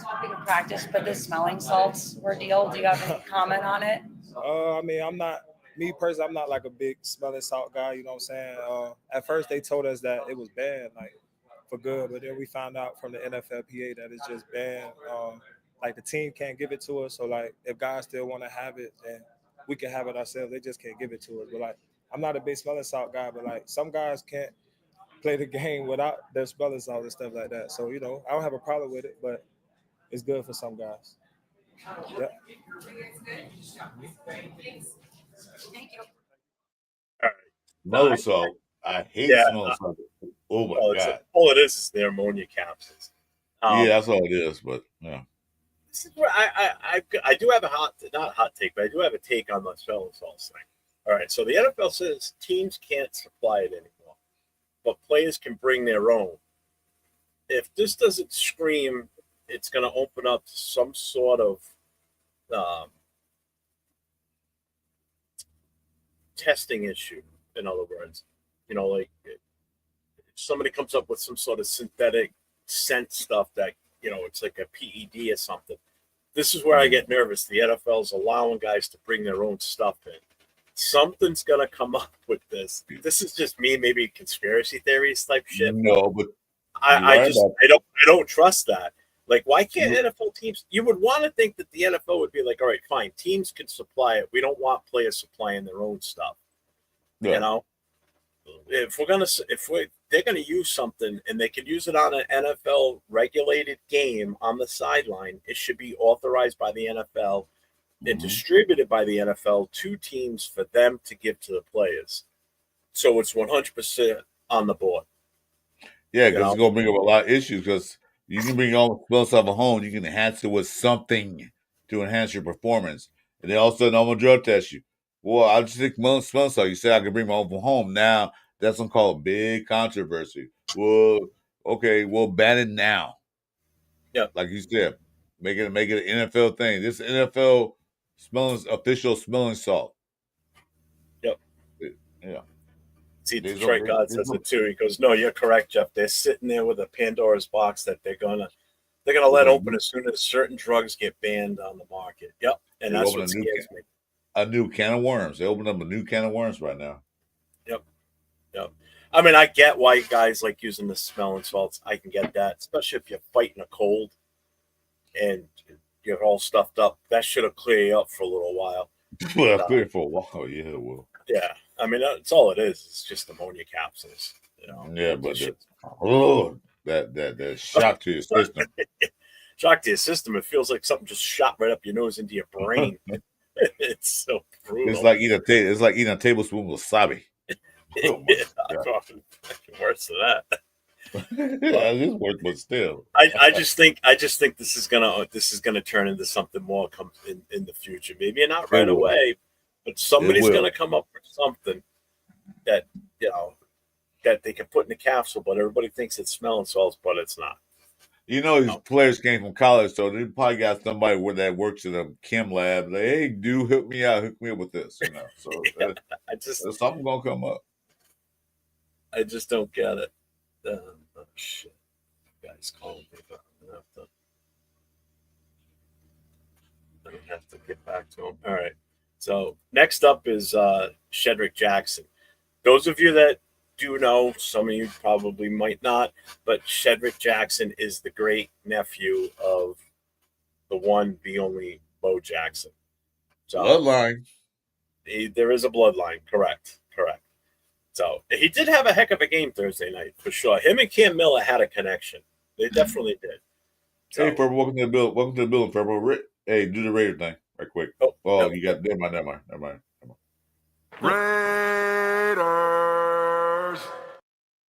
[SPEAKER 10] Talking of practice, but the smelling salts ordeal, do you have any comment on it?
[SPEAKER 9] I'm not like a big smelling salt guy, you know what I'm saying? At first they told us that it was banned, like for good, but then we found out from the NFLPA that it's just banned. Like the team can't give it to us, so like if guys still want to have it, then we can have it ourselves. They just can't give it to us. But like I'm not a big smelling salt guy, but like some guys can't play the game without their smelling salt and stuff like that. So I don't have a problem with it, but it's good for some guys. Yeah.
[SPEAKER 10] Thank you.
[SPEAKER 1] All right.
[SPEAKER 2] Smelling salt. I hate smelling salt. Oh my God.
[SPEAKER 1] All it is the ammonia capsules.
[SPEAKER 2] Yeah, that's all it is. But yeah.
[SPEAKER 1] This is where I do have not a hot take, but I do have a take on the smelling salts thing. All right, so the NFL says teams can't supply it anymore, but players can bring their own. If this doesn't scream, it's going to open up some sort of testing issue. In other words, like if somebody comes up with some sort of synthetic scent stuff that it's like a PED or something. This is where I get nervous. The NFL's allowing guys to bring their own stuff in. something's gonna come up with this. This is just me, maybe conspiracy theories type shit.
[SPEAKER 2] No, but
[SPEAKER 1] I don't trust that. Like, why can't NFL teams? You would want to think that the NFL would be like, all right, fine, teams can supply it. We don't want players supplying their own stuff.
[SPEAKER 2] Yeah.
[SPEAKER 1] You know, they're gonna use something and they can use it on an NFL regulated game on the sideline, it should be authorized by the NFL and distributed by the NFL to teams for them to give to the players. So it's 100% on the board.
[SPEAKER 2] Yeah, because it's going to bring up a lot of issues because you can bring all the stuff at home. You can enhance it with something to enhance your performance. And then all of a sudden, I'm going to drug test you. Well, I'll just take smell salt. You said I can bring my own from home. Now, that's going to cause a big controversy. Well, okay, we'll ban it now.
[SPEAKER 1] Yeah.
[SPEAKER 2] Like you said, make it an NFL thing. This NFL official smelling salt.
[SPEAKER 1] Yep.
[SPEAKER 2] Yeah.
[SPEAKER 1] See, Detroit God says it too. He goes, "No, you're correct, Jeff. They're sitting there with a Pandora's box that they're gonna let open as soon as certain drugs get banned on the market." Yep, and that's what scares me.
[SPEAKER 2] A new can of worms. They opened up a new can of worms right now.
[SPEAKER 1] Yep. I mean, I get why guys like using the smelling salts. I can get that, especially if you're fighting a cold and you're all stuffed up. That should have cleared you up for a little while.
[SPEAKER 2] Well, clear for a while. Yeah, it will.
[SPEAKER 1] Yeah, I mean, that's all it is. It's just ammonia capsules. You know.
[SPEAKER 2] Yeah, but that shock to your system.
[SPEAKER 1] Shock to your system. It feels like something just shot right up your nose into your brain. It's so brutal.
[SPEAKER 2] It's like eating a tablespoon of wasabi.
[SPEAKER 1] Oh worse than that.
[SPEAKER 2] Yeah, it's worse, but still.
[SPEAKER 1] I just think this is gonna turn into something more in the future. Maybe not right away, but somebody's gonna come up with something that that they can put in a capsule, but everybody thinks it's smelling salts, but it's not.
[SPEAKER 2] These players came from college, so they probably got somebody that works in a chem lab. Like, hey, dude, hook me up with this. So something gonna come up.
[SPEAKER 1] I just don't get it. Oh shit! Guys calling me, but I have to get back to him. All right. So next up is Shedric Jackson. Those of you that do know, some of you probably might not, but Shedric Jackson is the great nephew of the one, the only Bo Jackson. So
[SPEAKER 2] bloodline.
[SPEAKER 1] There is a bloodline. Correct. So he did have a heck of a game Thursday night for sure. Him and Cam Miller had a connection. They definitely did.
[SPEAKER 2] So, hey, Purple, welcome to the building. Welcome to the building, Purple. Hey, do the Raider thing right quick. You got never mind.
[SPEAKER 1] Raiders.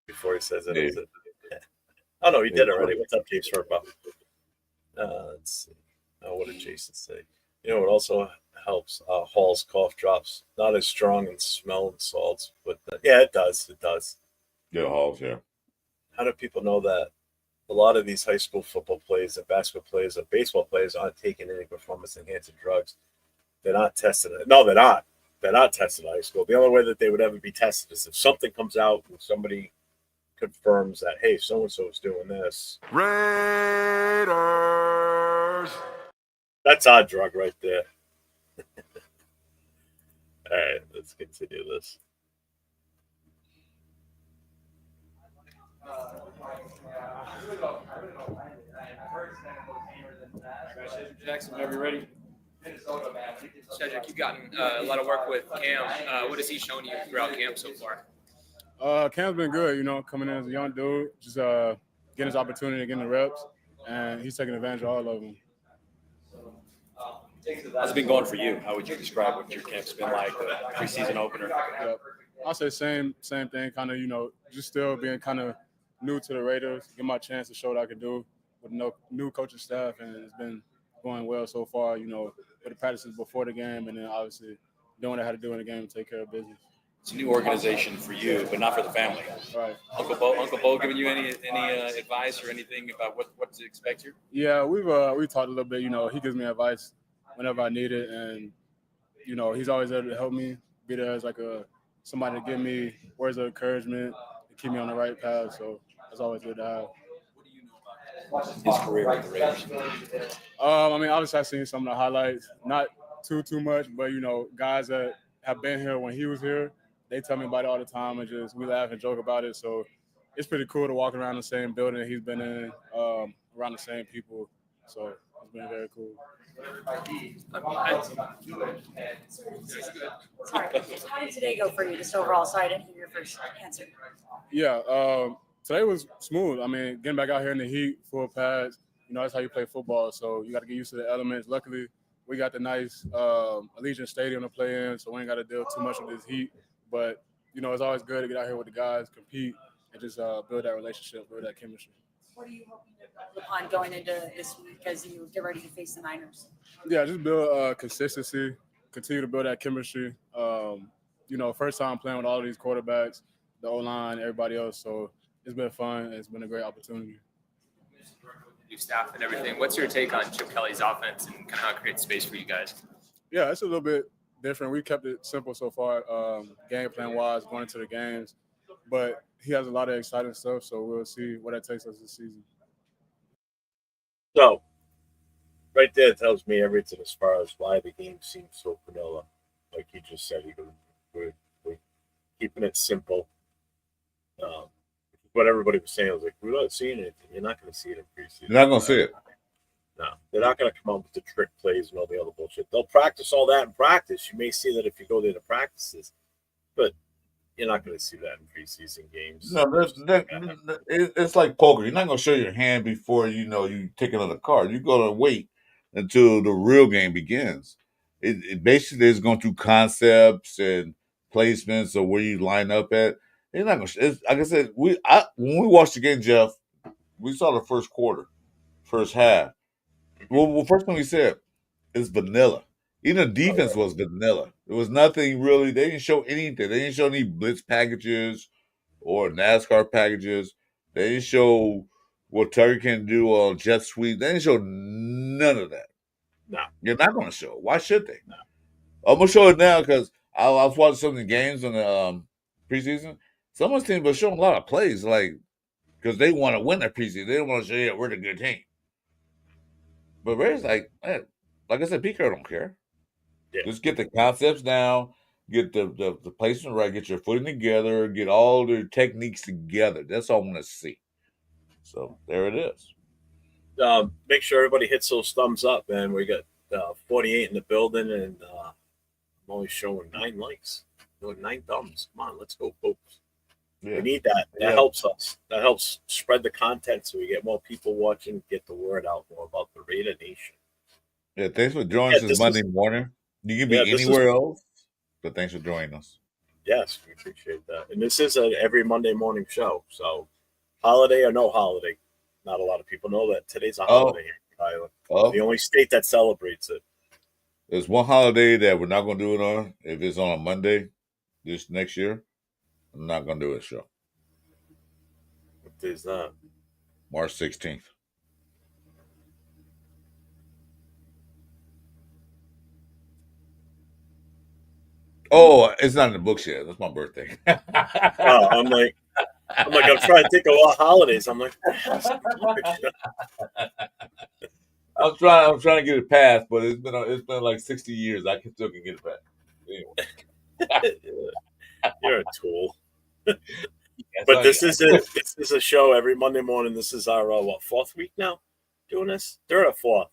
[SPEAKER 1] Before he says it. Yeah. Oh no, he did already. What's up, James Purple? Let's see. Oh, what did Jason say? It also helps. Hall's cough drops. Not as strong in smelling salts, but yeah, it does.
[SPEAKER 2] Yeah, Hall's, yeah.
[SPEAKER 1] How do people know that? A lot of these high school football players, and basketball players, and baseball players aren't taking any performance-enhancing drugs. They're not tested. No, they're not. They're not tested in high school. The only way that they would ever be tested is if something comes out and somebody confirms that, hey, so-and-so is doing this. Raiders. That's our drug right there. All right, let's continue this.
[SPEAKER 6] Shedric Jackson, whenever you're ready. Shedric, you've gotten a lot of work with Cam. What has he shown you throughout camp so far?
[SPEAKER 11] Cam's been good, coming in as a young dude, just getting his opportunity, getting the reps, and he's taking advantage of all of them.
[SPEAKER 5] How's it been going for you? How would you describe what your camp's been like, the preseason opener?
[SPEAKER 11] Yep. I'll say same thing, kind of, just still being kind of new to the Raiders, get my chance to show what I can do with no new coaching staff, and it's been going well so far, with the practices before the game, and then obviously doing what I had to do in the game to take care of business.
[SPEAKER 5] It's a new organization for you, but not for the family.
[SPEAKER 11] Right.
[SPEAKER 5] Uncle Bo giving you any advice or anything about what to expect here?
[SPEAKER 11] Yeah, we talked a little bit. He gives me advice whenever I need it, and he's always there to help me, be there as like somebody to give me words of encouragement and keep me on the right path. So that's always good to have.
[SPEAKER 5] What do you know about his career with the Raiders?
[SPEAKER 11] Obviously I've seen some of the highlights, not too much, but guys that have been here when he was here, they tell me about it all the time, and just we laugh and joke about it. So it's pretty cool to walk around the same building that he's been in, around the same people. So it's been very cool.
[SPEAKER 10] Sorry, how did today go for you, just overall? So I didn't hear your first answer.
[SPEAKER 11] Yeah, today was smooth. I mean, getting back out here in the heat, full pads, that's how you play football. So you got to get used to the elements. Luckily, we got the nice Allegiant Stadium to play in, so we ain't got to deal too much with this heat. But, it's always good to get out here with the guys, compete, and just build that relationship, build that chemistry.
[SPEAKER 10] What are you hoping to build upon going into this week as you get ready to face the Niners?
[SPEAKER 11] Yeah, just build consistency, continue to build that chemistry. First time playing with all of these quarterbacks, the O-line, everybody else. So it's been fun. It's been a great opportunity.
[SPEAKER 12] New staff and everything. What's your take on Chip Kelly's offense and kind of how it creates space for you guys?
[SPEAKER 11] Yeah, it's a little bit different. We kept it simple so far, game plan wise, going into the games. But he has a lot of exciting stuff, so we'll see what that takes us this season.
[SPEAKER 1] So, right there tells me everything as far as why the game seems so vanilla. Like you just said, we're keeping it simple. What everybody was saying was like, we're not seeing anything. You're not going to see it in preseason.
[SPEAKER 2] You're not going to see it.
[SPEAKER 1] No, they're not going to come up with the trick plays and all the other bullshit. They'll practice all that in practice. You may see that if you go there to practices, but you're not going to see that in preseason games.
[SPEAKER 2] No, it's like poker. You're not going to show your hand before you take another card. You're going to wait until the real game begins. It basically is going through concepts and placements of where you line up at. You're not going to. Like I said, when we watched the game, Jeff, we saw the first quarter, first half. Well, first thing we said is vanilla. Even the defense was vanilla. There was nothing really. They didn't show anything. They didn't show any blitz packages or NASCAR packages. They didn't show what Tucker can do on jet sweep. They didn't show none of that.
[SPEAKER 1] No.
[SPEAKER 2] You're not going to show it. Why should they? No. I'm going to show it now because I was watching some of the games in the preseason. Some of those teams were showing a lot of plays, because they want to win that preseason. They don't want to say, yeah, we're the good team. But Raiders, like I said, Pete Carroll don't care. Yeah. Just get the concepts down, get the placement right, get your footing together, get all the techniques together. That's all I want to see. So there it is.
[SPEAKER 1] Make sure everybody hits those thumbs up, man. We got 48 in the building, and I'm only showing 9 likes. 9 thumbs. Come on, let's go, folks. Yeah. We need that. That helps us. That helps spread the content so we get more people watching, get the word out more about the Raider Nation.
[SPEAKER 2] Yeah, thanks for joining us this Monday morning. You can be anywhere else, but thanks for joining us.
[SPEAKER 1] Yes, we appreciate that. And this is every Monday morning show. So holiday or no holiday. Not a lot of people know that today's a holiday here in Rhode Island. The only state that celebrates it.
[SPEAKER 2] There's one holiday that we're not going to do it on. If it's on a Monday this next year, I'm not going to do a show.
[SPEAKER 1] What day is that?
[SPEAKER 2] March 16th. Oh, it's not in the books yet. That's my birthday.
[SPEAKER 1] I'm trying to think of all holidays. I'm like,
[SPEAKER 2] I'm trying to get it passed, but it's been like 60 years. I still can get it passed. Anyway.
[SPEAKER 1] You're a tool. But this is a show every Monday morning. This is our 4th week now doing this. They're at 4th.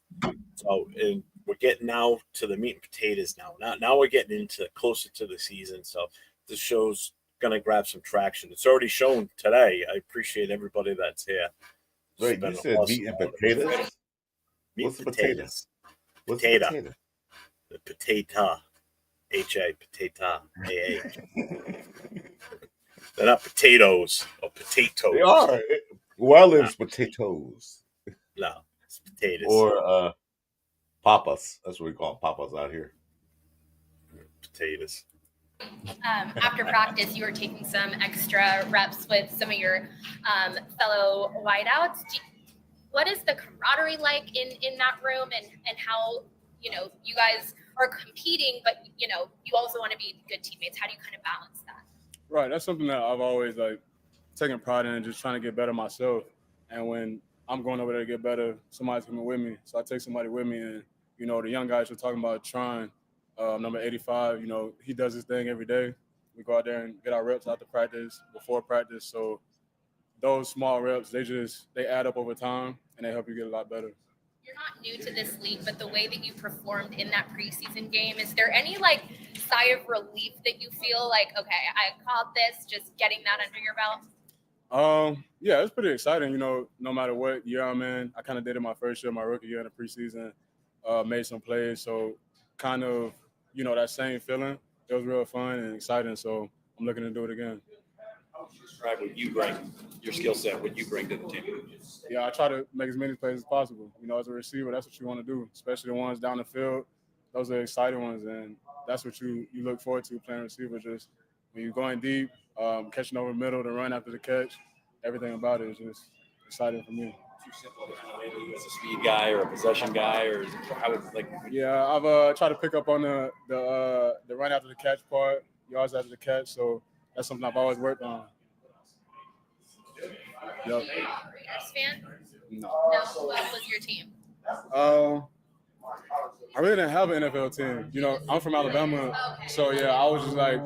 [SPEAKER 1] So and we're getting now to the meat and potatoes now. Now we're getting into closer to the season. So this show's gonna grab some traction. It's already shown today. I appreciate everybody that's here.
[SPEAKER 2] Wait, you said meat and potatoes?
[SPEAKER 1] Meat and potatoes. Potato. The potato. H-A, potato. A-H. They're not potatoes or potatoes.
[SPEAKER 2] They are. Where I live is potatoes.
[SPEAKER 1] No, it's potatoes.
[SPEAKER 2] Or papas. That's what we call them, papas out here.
[SPEAKER 1] Potatoes.
[SPEAKER 13] After practice, you were taking some extra reps with some of your fellow wideouts. What is the camaraderie like in that room, and how, you guys are competing, but, you also want to be good teammates? How do you kind of balance that?
[SPEAKER 11] Right. That's something that I've always taken pride in, just trying to get better myself. And when I'm going over there to get better, somebody's coming with me. So I take somebody with me, and, the young guys are talking about trying. number 85. You know, he does his thing every day. We go out there and get our reps after practice, before practice. So those small reps, they add up over time, and they help you get a lot better.
[SPEAKER 13] You're not new to this league, but the way that you performed in that preseason game, is there any like sigh of relief that you feel like, okay, I caught this, just getting that under your belt?
[SPEAKER 11] Yeah, it's pretty exciting. You know, no matter what year I'm in, I kind of did it my first year, my rookie year in the preseason, made some plays. So kind of, you know, that same feeling. It was real fun and exciting. So I'm looking to do it again.
[SPEAKER 14] How would you describe what you bring, your skill set, what you bring to the team?
[SPEAKER 11] Yeah, I try to make as many plays as possible. You know, as a receiver, that's what you want to do, especially the ones down the field. Those are exciting ones, and that's what you look forward to playing receiver. Just when you're going deep, catching over middle, the run after the catch, everything about it is just exciting for me.
[SPEAKER 14] Too simple to kind of label you as a speed guy or a possession guy, or how would like?
[SPEAKER 11] Yeah, I've tried to pick up on the run after the catch part, yards after the catch. So that's something I've always worked on. Yep.
[SPEAKER 13] Are you a Raiders fan?
[SPEAKER 11] No.
[SPEAKER 13] What was your team?
[SPEAKER 11] I really didn't have an NFL team. You know, I'm from Alabama, so yeah, I was just like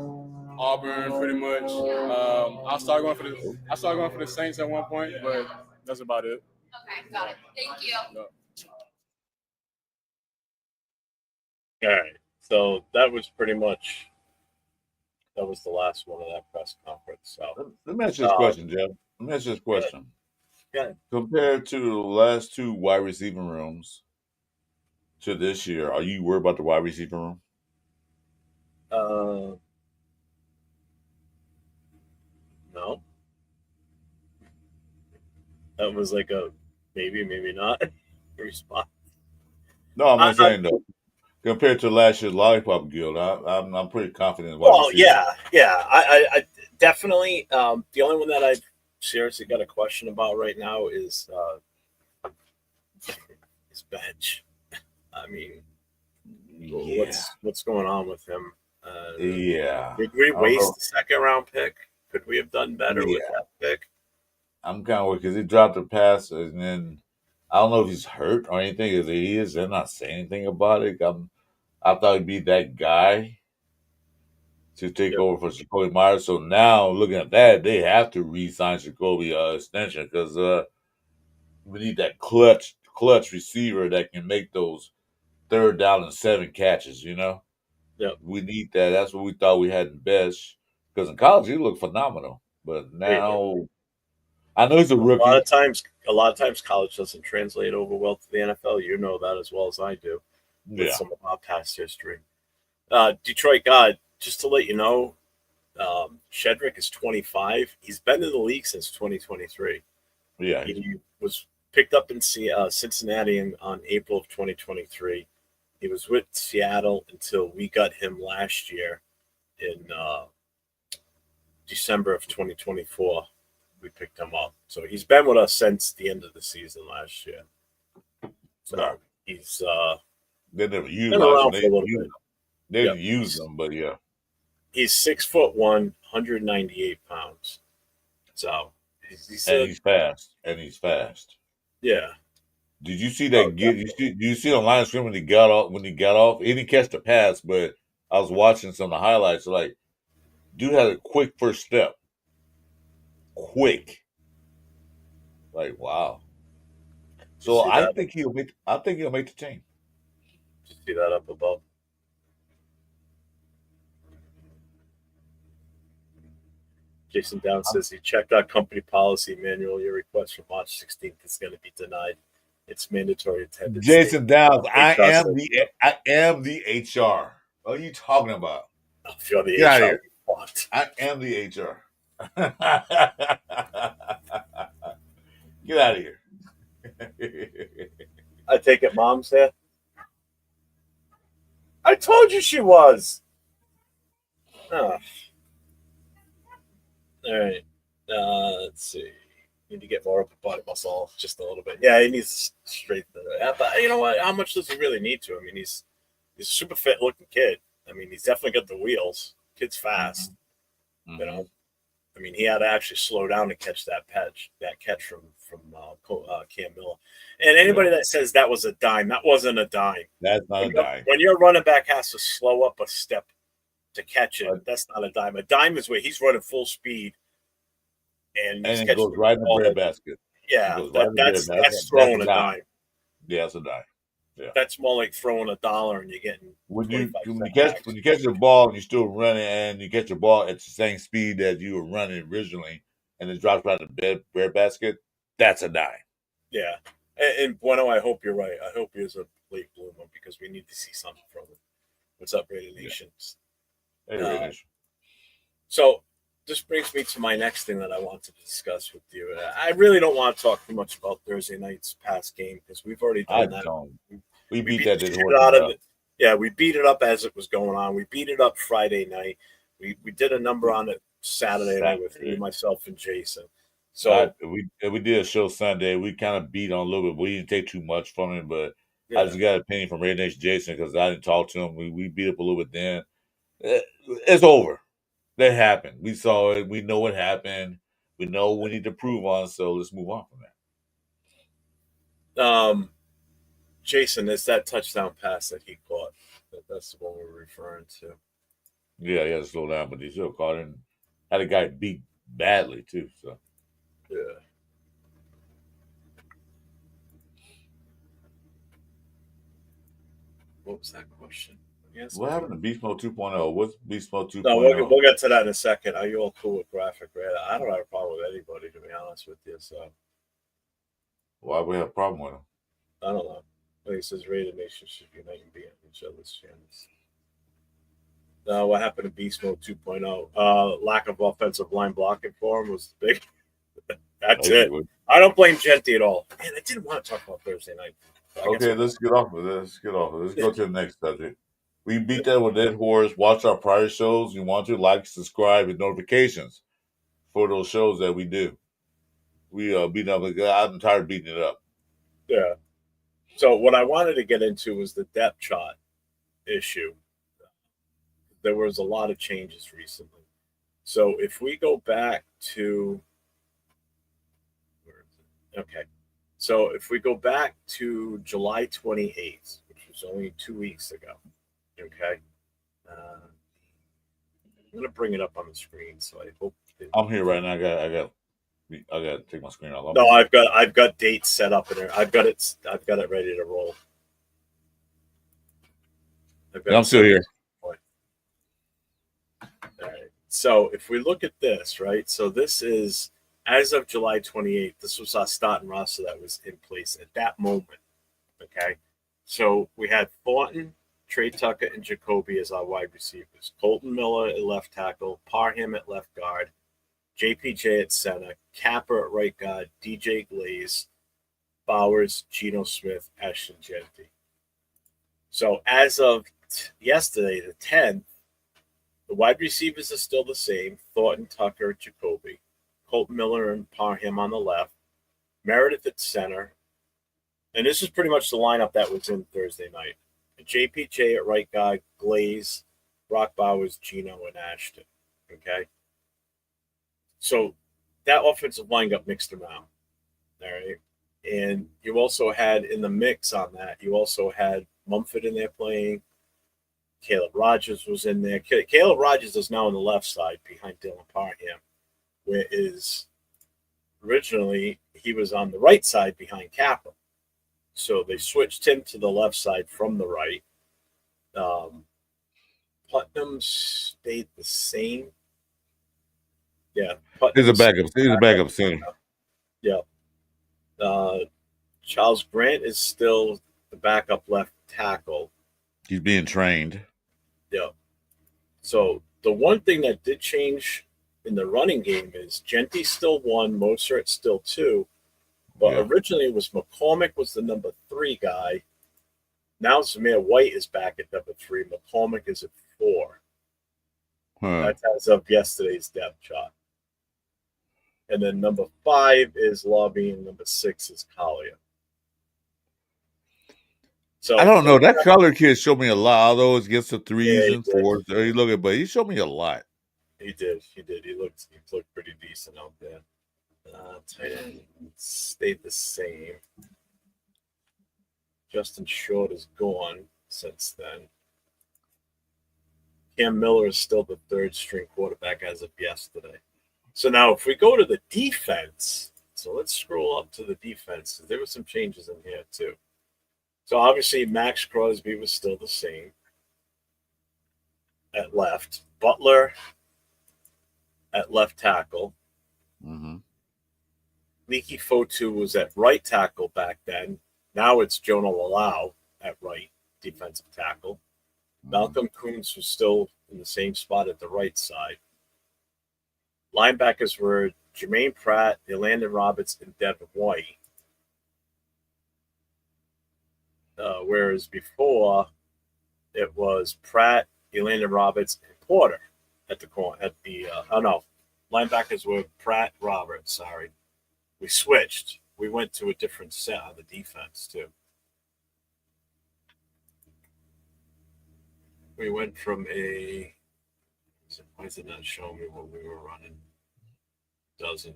[SPEAKER 11] Auburn pretty much. I started going for the Saints at one point, but that's about it.
[SPEAKER 13] Okay, got it. Thank you.
[SPEAKER 11] Yep.
[SPEAKER 1] All right. So that was the last one of that press conference. So
[SPEAKER 2] let me ask you this question, Jeff. Let me ask you this question. Compared to the last two wide receiving rooms to this year, are you worried about the wide receiving room?
[SPEAKER 1] No. That was like a maybe not response.
[SPEAKER 2] No, I'm not saying though. Compared to last year's Lollipop Guild, I'm pretty confident.
[SPEAKER 1] Well, yeah. I definitely. The only one that I've seriously got a question about right now is his bench. I mean, what's going on with him? Did we waste the second round pick? Could we have done better with that pick?
[SPEAKER 2] I'm kind of worried because he dropped a pass, and then I don't know if he's hurt or anything. If he is, they're not saying anything about it. I thought he'd be that guy to take over for Jacoby Myers. So now, looking at that, they have to re-sign Jacoby extension because we need that clutch receiver that can make those 3rd down and 7 catches. You know, we need that. That's what we thought we had in best. Because in college, he looked phenomenal, but now I know he's a rookie.
[SPEAKER 1] A lot of times, college doesn't translate over well to the NFL. You know that as well as I do. With some of our past history. Detroit, just to let you know, Shedric is 25. He's been in the league since 2023.
[SPEAKER 2] Yeah.
[SPEAKER 1] He was picked up in Cincinnati on April of 2023. He was with Seattle until we got him last year in December of 2024. We picked him up. So he's been with us since the end of the season last year. So he's
[SPEAKER 2] they never used
[SPEAKER 1] him.
[SPEAKER 2] They didn't use him, but yeah.
[SPEAKER 1] He's 6'1", 198 pounds. So
[SPEAKER 2] he's fast.
[SPEAKER 1] Yeah.
[SPEAKER 2] Did you see that? Did you see on line of scrimmage when he got off? He didn't catch the pass, but I was watching some of the highlights. Like, dude had a quick first step. Quick. Like, wow. So I think he'll make the team.
[SPEAKER 1] Just see that up above. Jason Down says he checked our company policy manual. Your request for March 16th is going to be denied. It's mandatory attendance.
[SPEAKER 2] Jason Downs, I am the HR. What are you talking about?
[SPEAKER 1] If you're the
[SPEAKER 2] Get
[SPEAKER 1] HR,
[SPEAKER 2] I am the HR. Get out of here.
[SPEAKER 1] I take it Mom's here. I told you she was. Oh. All right. Let's see. Need to get more upper body muscle just a little bit. Yeah, he needs to straighten it. But you know what? How much does he really need to? I mean, he's a super fit looking kid. I mean, he's definitely got the wheels. Kid's fast.
[SPEAKER 2] Mm-hmm.
[SPEAKER 1] You know. I mean, he had to actually slow down to catch that catch from Cam Miller. And anybody that says that was a dime, that wasn't a dime.
[SPEAKER 2] That's not a dime.
[SPEAKER 1] When your running back has to slow up a step to catch it, that's not a dime. A dime is where he's running full speed and
[SPEAKER 2] it goes right in the breadbasket.
[SPEAKER 1] Yeah, that's throwing a dime.
[SPEAKER 2] Yeah, it's a dime. Yeah,
[SPEAKER 1] that's more like throwing $1 and you're getting
[SPEAKER 2] when you catch the ball and you're still running and you catch the ball at the same speed that you were running originally and it drops right in the breadbasket, that's a dime.
[SPEAKER 1] Yeah, and Bueno, I hope you're right. I hope he is a late bloomer because we need to see something from him. What's up, Raider Nation?
[SPEAKER 2] Hey, Raider Nation.
[SPEAKER 1] So this brings me to my next thing that I want to discuss with you. I really don't want to talk too much about Thursday night's past game because we've already done that.
[SPEAKER 2] We beat that horse.
[SPEAKER 1] Yeah, we beat it up as it was going on. We beat it up Friday night. We did a number on it Saturday night with me, myself, and Jason. So
[SPEAKER 2] we did a show Sunday. We kind of beat on a little bit. We didn't take too much from him, but I just got an opinion from Raider Nation Jason because I didn't talk to him. We beat up a little bit then. It's over. That happened. We saw it. We know what happened. We know we need to prove on. So let's move on from
[SPEAKER 1] that. Jason, it's that touchdown pass that he caught. That's the one we're referring to.
[SPEAKER 2] Yeah, he had to slow down, but he still caught it. Had a guy beat badly too. So
[SPEAKER 1] yeah. What was that question?
[SPEAKER 2] Yes, what happened to Beast Mode 2.0? What's Beast Mode 2.0?
[SPEAKER 1] No, we'll get to that in a second. Are you all cool with graphic red? I don't have a problem with anybody, to be honest with you. So
[SPEAKER 2] why we have a problem with him?
[SPEAKER 1] I don't know. He says Raider Nation should unite and be on each other's channels. What happened to Beast Mode 2.0? Lack of offensive line blocking for him was big. That's it. I don't blame Genty at all. Man, I didn't want to talk about Thursday night.
[SPEAKER 2] Okay, let's get off of this. Let's go to the next subject. We beat that with Dead Horse. Watch our prior shows. You want to like, subscribe, and notifications for those shows that we do. We beat up. I'm tired of beating it up.
[SPEAKER 1] Yeah. So what I wanted to get into was the depth chart issue. There was a lot of changes recently. So if we go back to, So if we go back to July 28th, which was only 2 weeks ago. Okay. I'm gonna bring it up on the screen, so I hope
[SPEAKER 2] I'm here right now. I got to take my screen off.
[SPEAKER 1] No, I've got dates set up in there. I've got it ready to roll.
[SPEAKER 2] I'm still here.
[SPEAKER 1] All right. So if we look at this, right? So this is as of July 28th. This was our starting roster that was in place at that moment. Okay. So we had Thornton, Trey Tucker, and Jacoby as our wide receivers. Colton Miller at left tackle, Parham at left guard, JPJ at center, Capper at right guard, DJ Glaze, Bowers, Geno Smith, Ashton Genty. So as of yesterday, the 10th, the wide receivers are still the same. Thornton, Tucker, Jacoby, Colton Miller and Parham on the left, Meredith at center. And this is pretty much the lineup that was in Thursday night. JPJ at right guard, Glaze, Brock Bowers, Geno, and Ashton. Okay? So that offensive line got mixed around. All right? And you also had in the mix on that, you also had Mumford in there playing. Caleb Rogers was in there. Caleb Rogers is now on the left side behind Dylan Parham, whereas originally he was on the right side behind Kappa. So they switched him to the left side from the right. Putnam stayed the same. Yeah.
[SPEAKER 2] He's a backup center.
[SPEAKER 1] Yeah. Charles Grant is still the backup left tackle.
[SPEAKER 2] He's being trained.
[SPEAKER 1] Yeah. So the one thing that did change in the running game is Genty still 1, Mozart still 2. But originally it was McCormick was the number 3 guy. Now Zamir White is back at number 3. McCormick is at 4. That's as of yesterday's depth chart. And then number 5 is Lobby and number 6 is Collier. So
[SPEAKER 2] I don't know. That color kid showed me a lot. Although it gets to 3s and 4s. But he showed me a lot.
[SPEAKER 1] He did. He looked pretty decent out there. Tight end stayed the same. Justin Short is gone since then. Cam Miller is still the third string quarterback as of yesterday. So now if we go to the defense, so let's scroll up to the defense. There were some changes in here too. So obviously Max Crosby was still the same at left. Butler at left tackle.
[SPEAKER 2] Mm-hmm.
[SPEAKER 1] Leaky Fotu was at right tackle back then. Now it's Jonah Lalau at right defensive tackle. Malcolm Kuntz was still in the same spot at the right side. Linebackers were Jermaine Pratt, Elandon Roberts, and Devin White. Whereas before, it was Pratt, Elandon Roberts, and Porter at the corner. Linebackers were Pratt, Roberts. Sorry, we switched. We went to a different set on the defense too. We went from a. Why is it not showing me what we were running? Doesn't.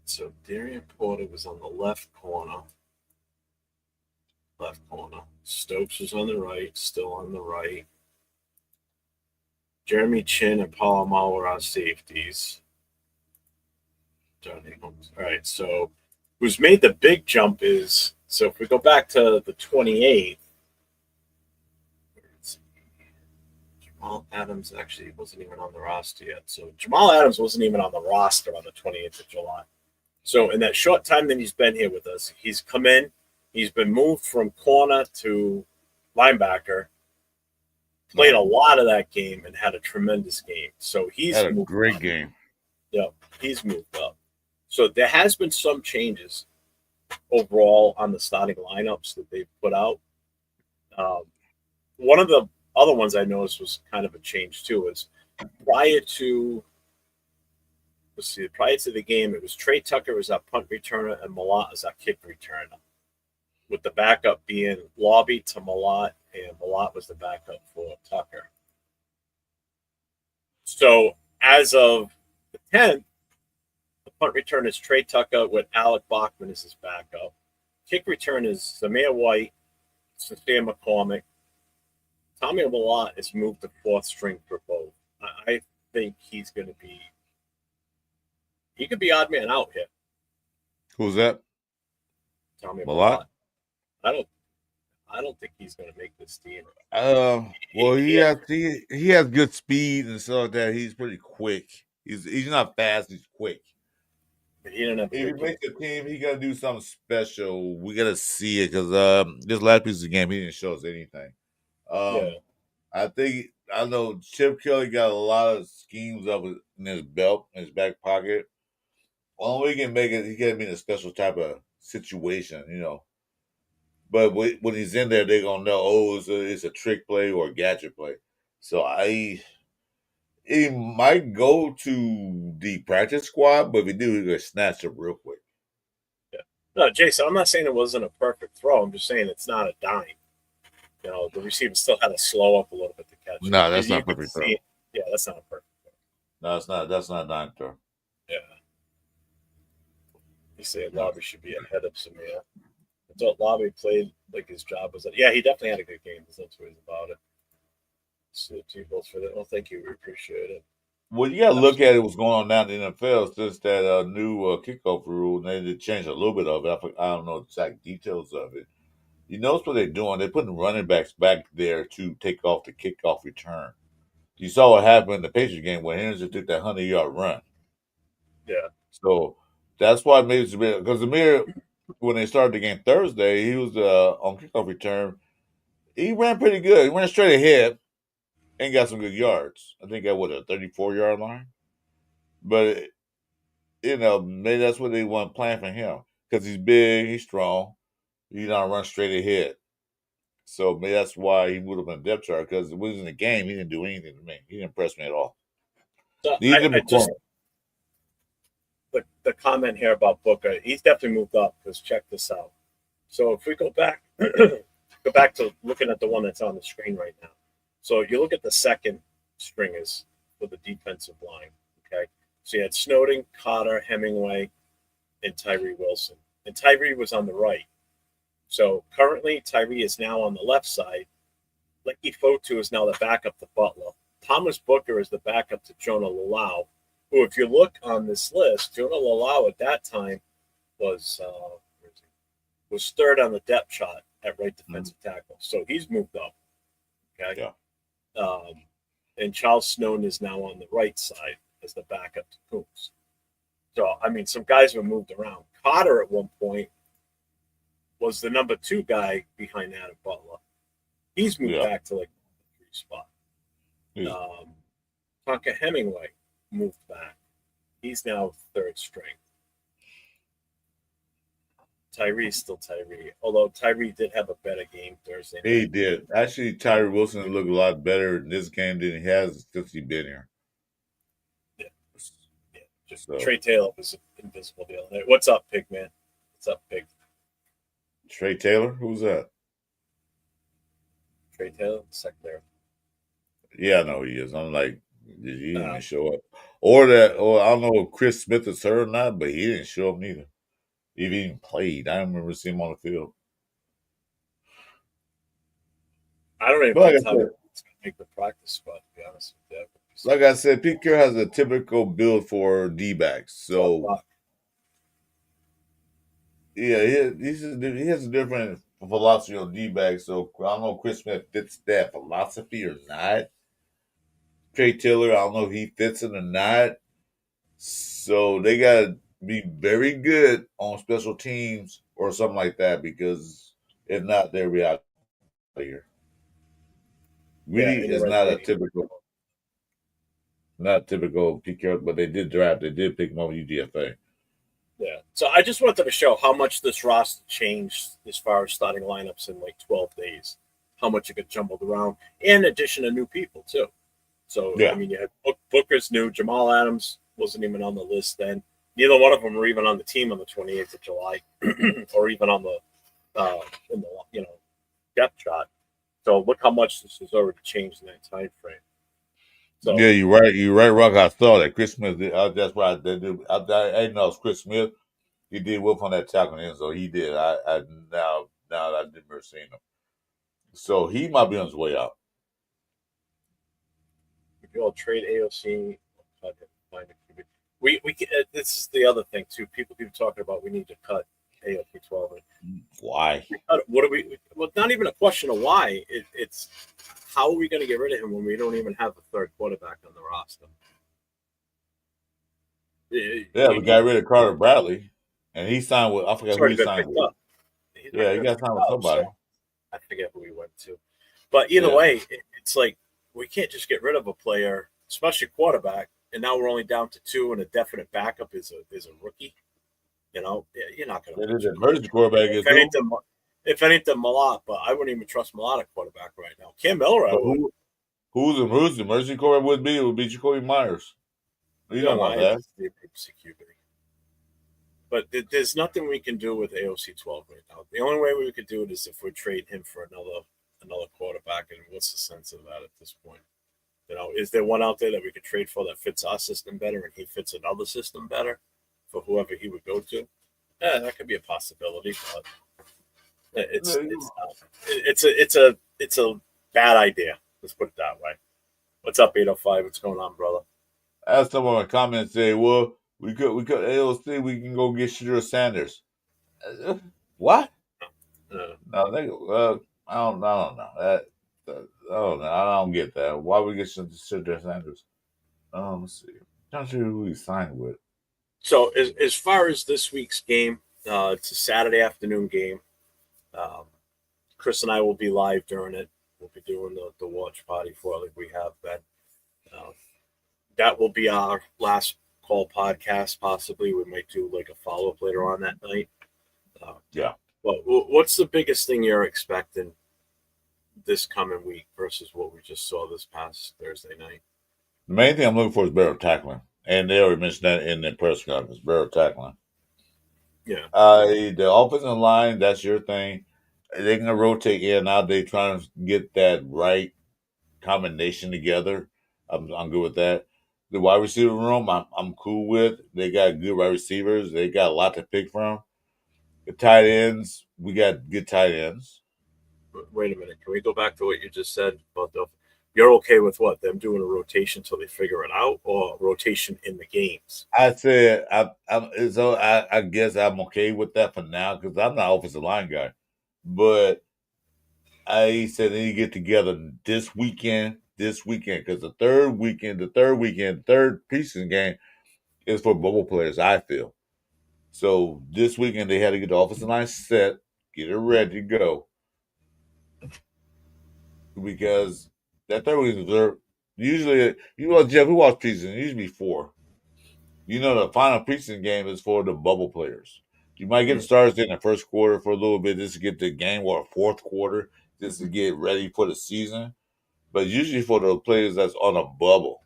[SPEAKER 1] So Darian Porter was on the left corner. Stokes was on the right, still on the right. Jeremy Chin and Palomar were our safeties. All right, so who's made the big jump is, so if we go back to the 28th, Jamal Adams actually wasn't even on the roster yet. So Jamal Adams wasn't even on the roster on the 28th of July. So in that short time that he's been here with us, he's come in, he's been moved from corner to linebacker, played a lot of that game and had a tremendous game. So he's
[SPEAKER 2] had a great game.
[SPEAKER 1] Yeah, he's moved up. So there has been some changes overall on the starting lineups that they've put out. One of the other ones I noticed was kind of a change too. Is prior to the game, it was Trey Tucker was our punt returner and Malott was our kick returner, with the backup being Lobby to Malott, and Malott was the backup for Tucker. So as of the 10th, the punt return is Trey Tucker with Alec Bachman as his backup. Kick return is Zamir White, Sincere McCormick. Tommy Malott is moved to fourth string for both. I think he's going to be. He could be odd man out here.
[SPEAKER 2] Who's that?
[SPEAKER 1] Tommy
[SPEAKER 2] Malott?
[SPEAKER 1] I don't think he's going to make this team.
[SPEAKER 2] Well, he has good speed and stuff like that. He's pretty quick. He's not fast. He's quick.
[SPEAKER 1] But he didn't have.
[SPEAKER 2] If he makes the team, he got to do something special. We got to see it because this last piece of the game, he didn't show us anything. I know Chip Kelly got a lot of schemes up in his belt, in his back pocket. Only way he can make it, he got to be in a special type of situation, you know. But when he's in there, they're gonna know, it's a trick play or a gadget play. So he might go to the practice squad, but if he do, he's gonna snatch it real quick.
[SPEAKER 1] Yeah. No, Jason, I'm not saying it wasn't a perfect throw. I'm just saying it's not a dime. You know, the receiver still had to slow up a little bit to catch.
[SPEAKER 2] No, that's not a perfect throw.
[SPEAKER 1] Yeah, that's not a perfect throw.
[SPEAKER 2] No, it's not. That's not a dime throw.
[SPEAKER 1] Yeah. He said Lobby should be ahead of Samir. I thought Lobby played like his job was. Yeah, he definitely had a good game. There's no two ways about it. So two votes for that. Well, thank you. We appreciate it.
[SPEAKER 2] Well, you got to look at it. What's going on down in the NFL since that new kickoff rule, and they did change a little bit of it. I don't know the exact details of it. You notice what they're doing? They're putting running backs back there to take off the kickoff return. You saw what happened in the Patriots game when Henderson took that 100-yard run.
[SPEAKER 1] Yeah.
[SPEAKER 2] So that's why maybe Zamir, because Zamir, when they started the game Thursday, he was on kickoff return. He ran pretty good. He ran straight ahead and got some good yards. I think that was a 34-yard line. But, maybe that's what they want to plan for him because he's big, he's strong. He don't run straight ahead. So maybe that's why he moved up in the depth chart because when he was in the game, he didn't do anything to me. He didn't impress me at all.
[SPEAKER 1] So the comment here about Booker, he's definitely moved up because check this out. So if we go back, go back to looking at the one that's on the screen right now. So you look at the second stringers for the defensive line. Okay, so you had Snowden, Cotter, Hemingway, and Tyree Wilson, and Tyree was on the right. So currently, Tyree is now on the left side. Lecky Fotu is now the backup to Butler. Thomas Booker is the backup to Jonah Lalau, who, if you look on this list, Jonah Lalau at that time was third on the depth chart at right defensive tackle. So he's moved up. Okay.
[SPEAKER 2] Yeah.
[SPEAKER 1] And Charles Snowden is now on the right side as the backup to Coombs. So, I mean, some guys have moved around. Cotter at one point was the number 2 guy behind Adam Butler. He's moved back to like the 3 spot.
[SPEAKER 2] Yeah.
[SPEAKER 1] Tonka Hemingway moved back. He's now third string. Tyree's still Tyree, although Tyree did have a better game Thursday night.
[SPEAKER 2] He did. Actually, Tyree Wilson looked a lot better in this game than he has since he's been here.
[SPEAKER 1] Yeah. Just Trey Taylor was invisible the other night. What's up, Pigman? What's up, Pig?
[SPEAKER 2] Trey Taylor? Who's that?
[SPEAKER 1] Trey Taylor, secondary.
[SPEAKER 2] Yeah, I know he is. I'm like, did he even show up? Or I don't know if Chris Smith is hurt or not, but he didn't show up neither. He even played. I don't remember seeing him on the field.
[SPEAKER 1] I don't even know how it's going to make the practice spot, to be honest with you.
[SPEAKER 2] Like I said, Pete Carroll has a typical build for D-backs. So, yeah, he has a different philosophy on D-backs. So, I don't know if Chris Smith fits that philosophy or not. Trey Taylor, I don't know if he fits it or not. So, they got to be very good on special teams or something like that, because if not, they'll be out of here. Really is not typical Pete Carroll, but they did pick him over UDFA.
[SPEAKER 1] Yeah. So I just wanted to show how much this roster changed as far as starting lineups in like 12 days, how much it got jumbled around, in addition to new people too. So, I mean, you had Booker's new, Jamal Adams wasn't even on the list then. Neither one of them were even on the team on the 28th of July or even on the, in the, depth chart. So look how much this has already changed in that time frame. So,
[SPEAKER 2] yeah, you're right, Rock. I saw that Chris Smith. That's why I did. I didn't know it was Chris Smith. He did well on that tackle end, so he did. I now I never seen him, so he might be on his way out.
[SPEAKER 1] If you all trade AOC, we this is the other thing too. People keep talking about we need to cut AOC 12.
[SPEAKER 2] Why?
[SPEAKER 1] What are we? Well, not even a question of why. It's how are we going to get rid of him when we don't even have a third quarterback on the roster?
[SPEAKER 2] Yeah, we got rid of Carter Bradley, and he signed with, I forgot who he signed with. Yeah, he got signed with somebody.
[SPEAKER 1] So I forget who he went to. But either way, it's like we can't just get rid of a player, especially quarterback, and now we're only down to 2, and a definite backup is a rookie. You're not going to.
[SPEAKER 2] It is an emergency quarterback.
[SPEAKER 1] If anything, Malott, but I wouldn't even trust Malott at quarterback right now. Cam Miller,
[SPEAKER 2] who's the emergency quarterback would be? It would be Jacoby Myers. You don't want that.
[SPEAKER 1] But there's nothing we can do with AOC 12 right now. The only way we could do it is if we trade him for another quarterback. And what's the sense of that at this point? Is there one out there that we could trade for that fits our system better and he fits another system better for whoever he would go to? Yeah, that could be a possibility, but it's a bad idea. Let's put it that way. What's up, 805? What's going on, brother?
[SPEAKER 2] I had someone in the comments say, well, we could AOC, we can go get Shedric Sanders. What? No, I don't know. I don't get that. Why would we get Shedric Sanders? Let's see. I'm not sure who he signed with.
[SPEAKER 1] So as far as this week's game, it's a Saturday afternoon game. Chris and I will be live during it. We'll be doing the watch party for it like we have been. That will be our last call podcast, possibly. We might do like a follow-up later on that night.
[SPEAKER 2] Yeah.
[SPEAKER 1] But what's the biggest thing you're expecting this coming week versus what we just saw this past Thursday night?
[SPEAKER 2] The main thing I'm looking for is better tackling. And they already mentioned that in the press conference, better tackling.
[SPEAKER 1] Yeah.
[SPEAKER 2] The offensive line, that's your thing. They're gonna rotate in and out. They trying to get that right combination together. I'm good with that. The wide receiver room, I'm cool with. They got good wide receivers. They got a lot to pick from. The tight ends, we got good tight ends.
[SPEAKER 1] Wait a minute. Can we go back to what you just said about you're okay with what? Them doing a rotation until they figure it out, or rotation in the games?
[SPEAKER 2] I said I guess I'm okay with that for now because I'm not offensive line guy. But I said they need to get together this weekend because the third preseason game is for bubble players, I feel. So this weekend they had to get the offensive line set, get it ready to go. Because that third week usually, Jeff, we watch preseason, usually 4. The final preseason game is for the bubble players. You might get the starters in the first quarter for a little bit just to get the game, or fourth quarter just to get ready for the season. But usually for the players that's on a bubble,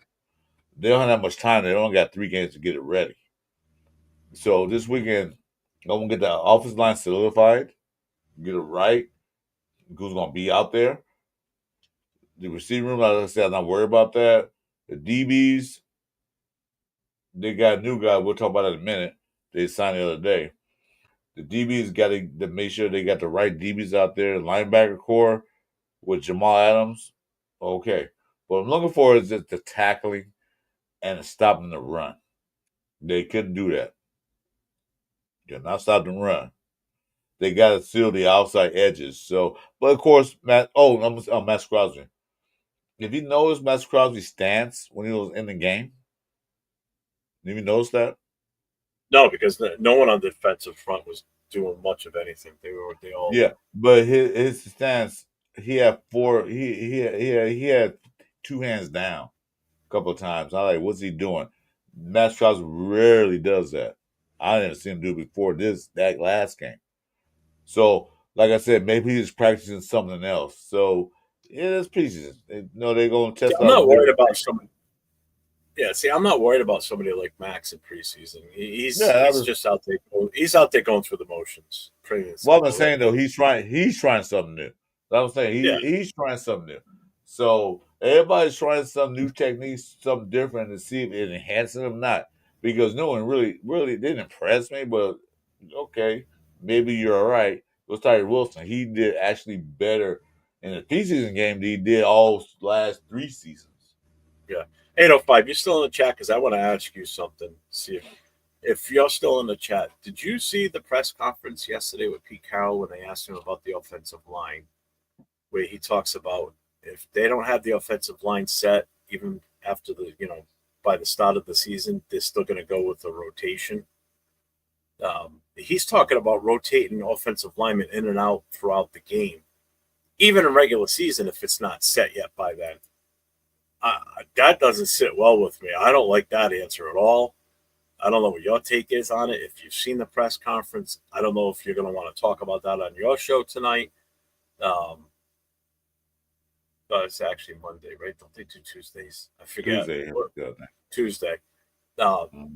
[SPEAKER 2] they don't have that much time. They only got 3 games to get it ready. So this weekend, I'm going to get the offensive line solidified, get it right, who's going to be out there. The receiver room, like I said, I'm not worried about that. The DBs, they got a new guy. We'll talk about it in a minute. They signed the other day. The DBs got to make sure they got the right DBs out there. Linebacker core with Jamal Adams, okay. What I'm looking for is just the tackling and stopping the run. They couldn't do that. They're not stopping the run. They got to seal the outside edges. So, but of course, Matt Crosby. If you notice Matt Crosby's stance when he was in the game, did you notice that?
[SPEAKER 1] No, because no one on the defensive front was doing much of anything. They all
[SPEAKER 2] but his stance, he had 4. He had 2 hands down a couple of times. I like, what's he doing? Matt Crosby rarely does that. I didn't see him do it before that last game. So, like I said, maybe he's practicing something else. So, it's preseason. They're going to test out.
[SPEAKER 1] I'm not worried about somebody. Yeah, see, I'm not worried about somebody like Max in preseason. He's just out there. He's out there going through the motions.
[SPEAKER 2] What I'm saying though, he's trying something new. I'm saying he's trying something new. So everybody's trying some new techniques, something different to see if it enhances them or not. Because no one really didn't impress me, but okay, maybe you're all right. It was Tyree Wilson. He did actually better in the preseason game than he did all last 3 seasons.
[SPEAKER 1] Yeah. 805, you're still in the chat because I want to ask you something. See if you're still in the chat. Did you see the press conference yesterday with Pete Carroll when they asked him about the offensive line, where he talks about if they don't have the offensive line set, even after by the start of the season, they're still going to go with the rotation. He's talking about rotating offensive linemen in and out throughout the game, even in regular season if it's not set yet by then. That doesn't sit well with me. I don't like that answer at all. I don't know what your take is on it. If you've seen the press conference, I don't know if you're going to want to talk about that on your show tonight. It's actually Monday, right? Don't they do Tuesdays? I forget. Tuesday.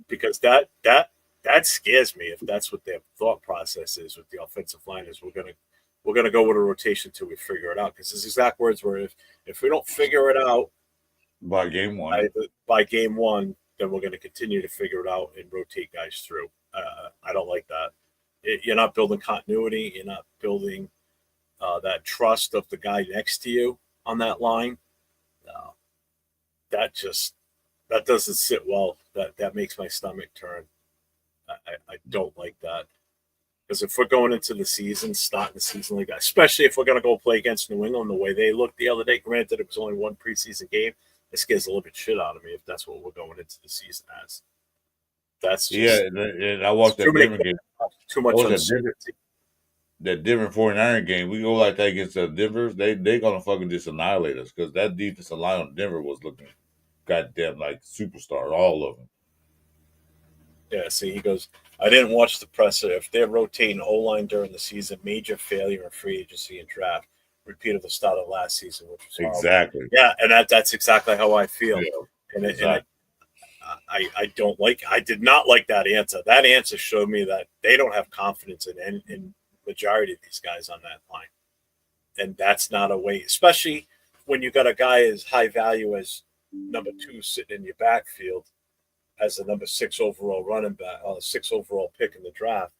[SPEAKER 1] Because that scares me if that's what their thought process is with the offensive line is we're gonna go with a rotation till we figure it out. Because his exact words were if we don't figure it out
[SPEAKER 2] by game one,
[SPEAKER 1] then we're going to continue to figure it out and rotate guys through. I don't like that. You're not building continuity. You're not building that trust of the guy next to you on that line. That doesn't sit well. That makes my stomach turn. I don't like that. Because if we're going into the season, starting the season like that, especially if we're going to go play against New England the way they looked the other day, granted it was only one preseason game, it scares a little bit shit out of me if that's what we're going into the season as. That's just,
[SPEAKER 2] and I watched that Denver game.
[SPEAKER 1] Too much uncertainty.
[SPEAKER 2] That Denver 49er game, we go like that against the Denver, they're going to fucking just annihilate us because that defensive line on Denver was looking goddamn like superstar, all of them.
[SPEAKER 1] Yeah, see, he goes, I didn't watch the presser. If they're rotating O-line during the season, major failure in free agency and draft. Repeat of the start of last season, which was
[SPEAKER 2] exactly
[SPEAKER 1] horrible. Yeah, and that's exactly how I feel.
[SPEAKER 2] Yeah,
[SPEAKER 1] and I don't like. I did not like that answer. That answer showed me that they don't have confidence in majority of these guys on that line. and that's not a way, especially when you got a guy as high value as number 2 sitting in your backfield as the number 6 overall running back, 6 overall pick in the draft.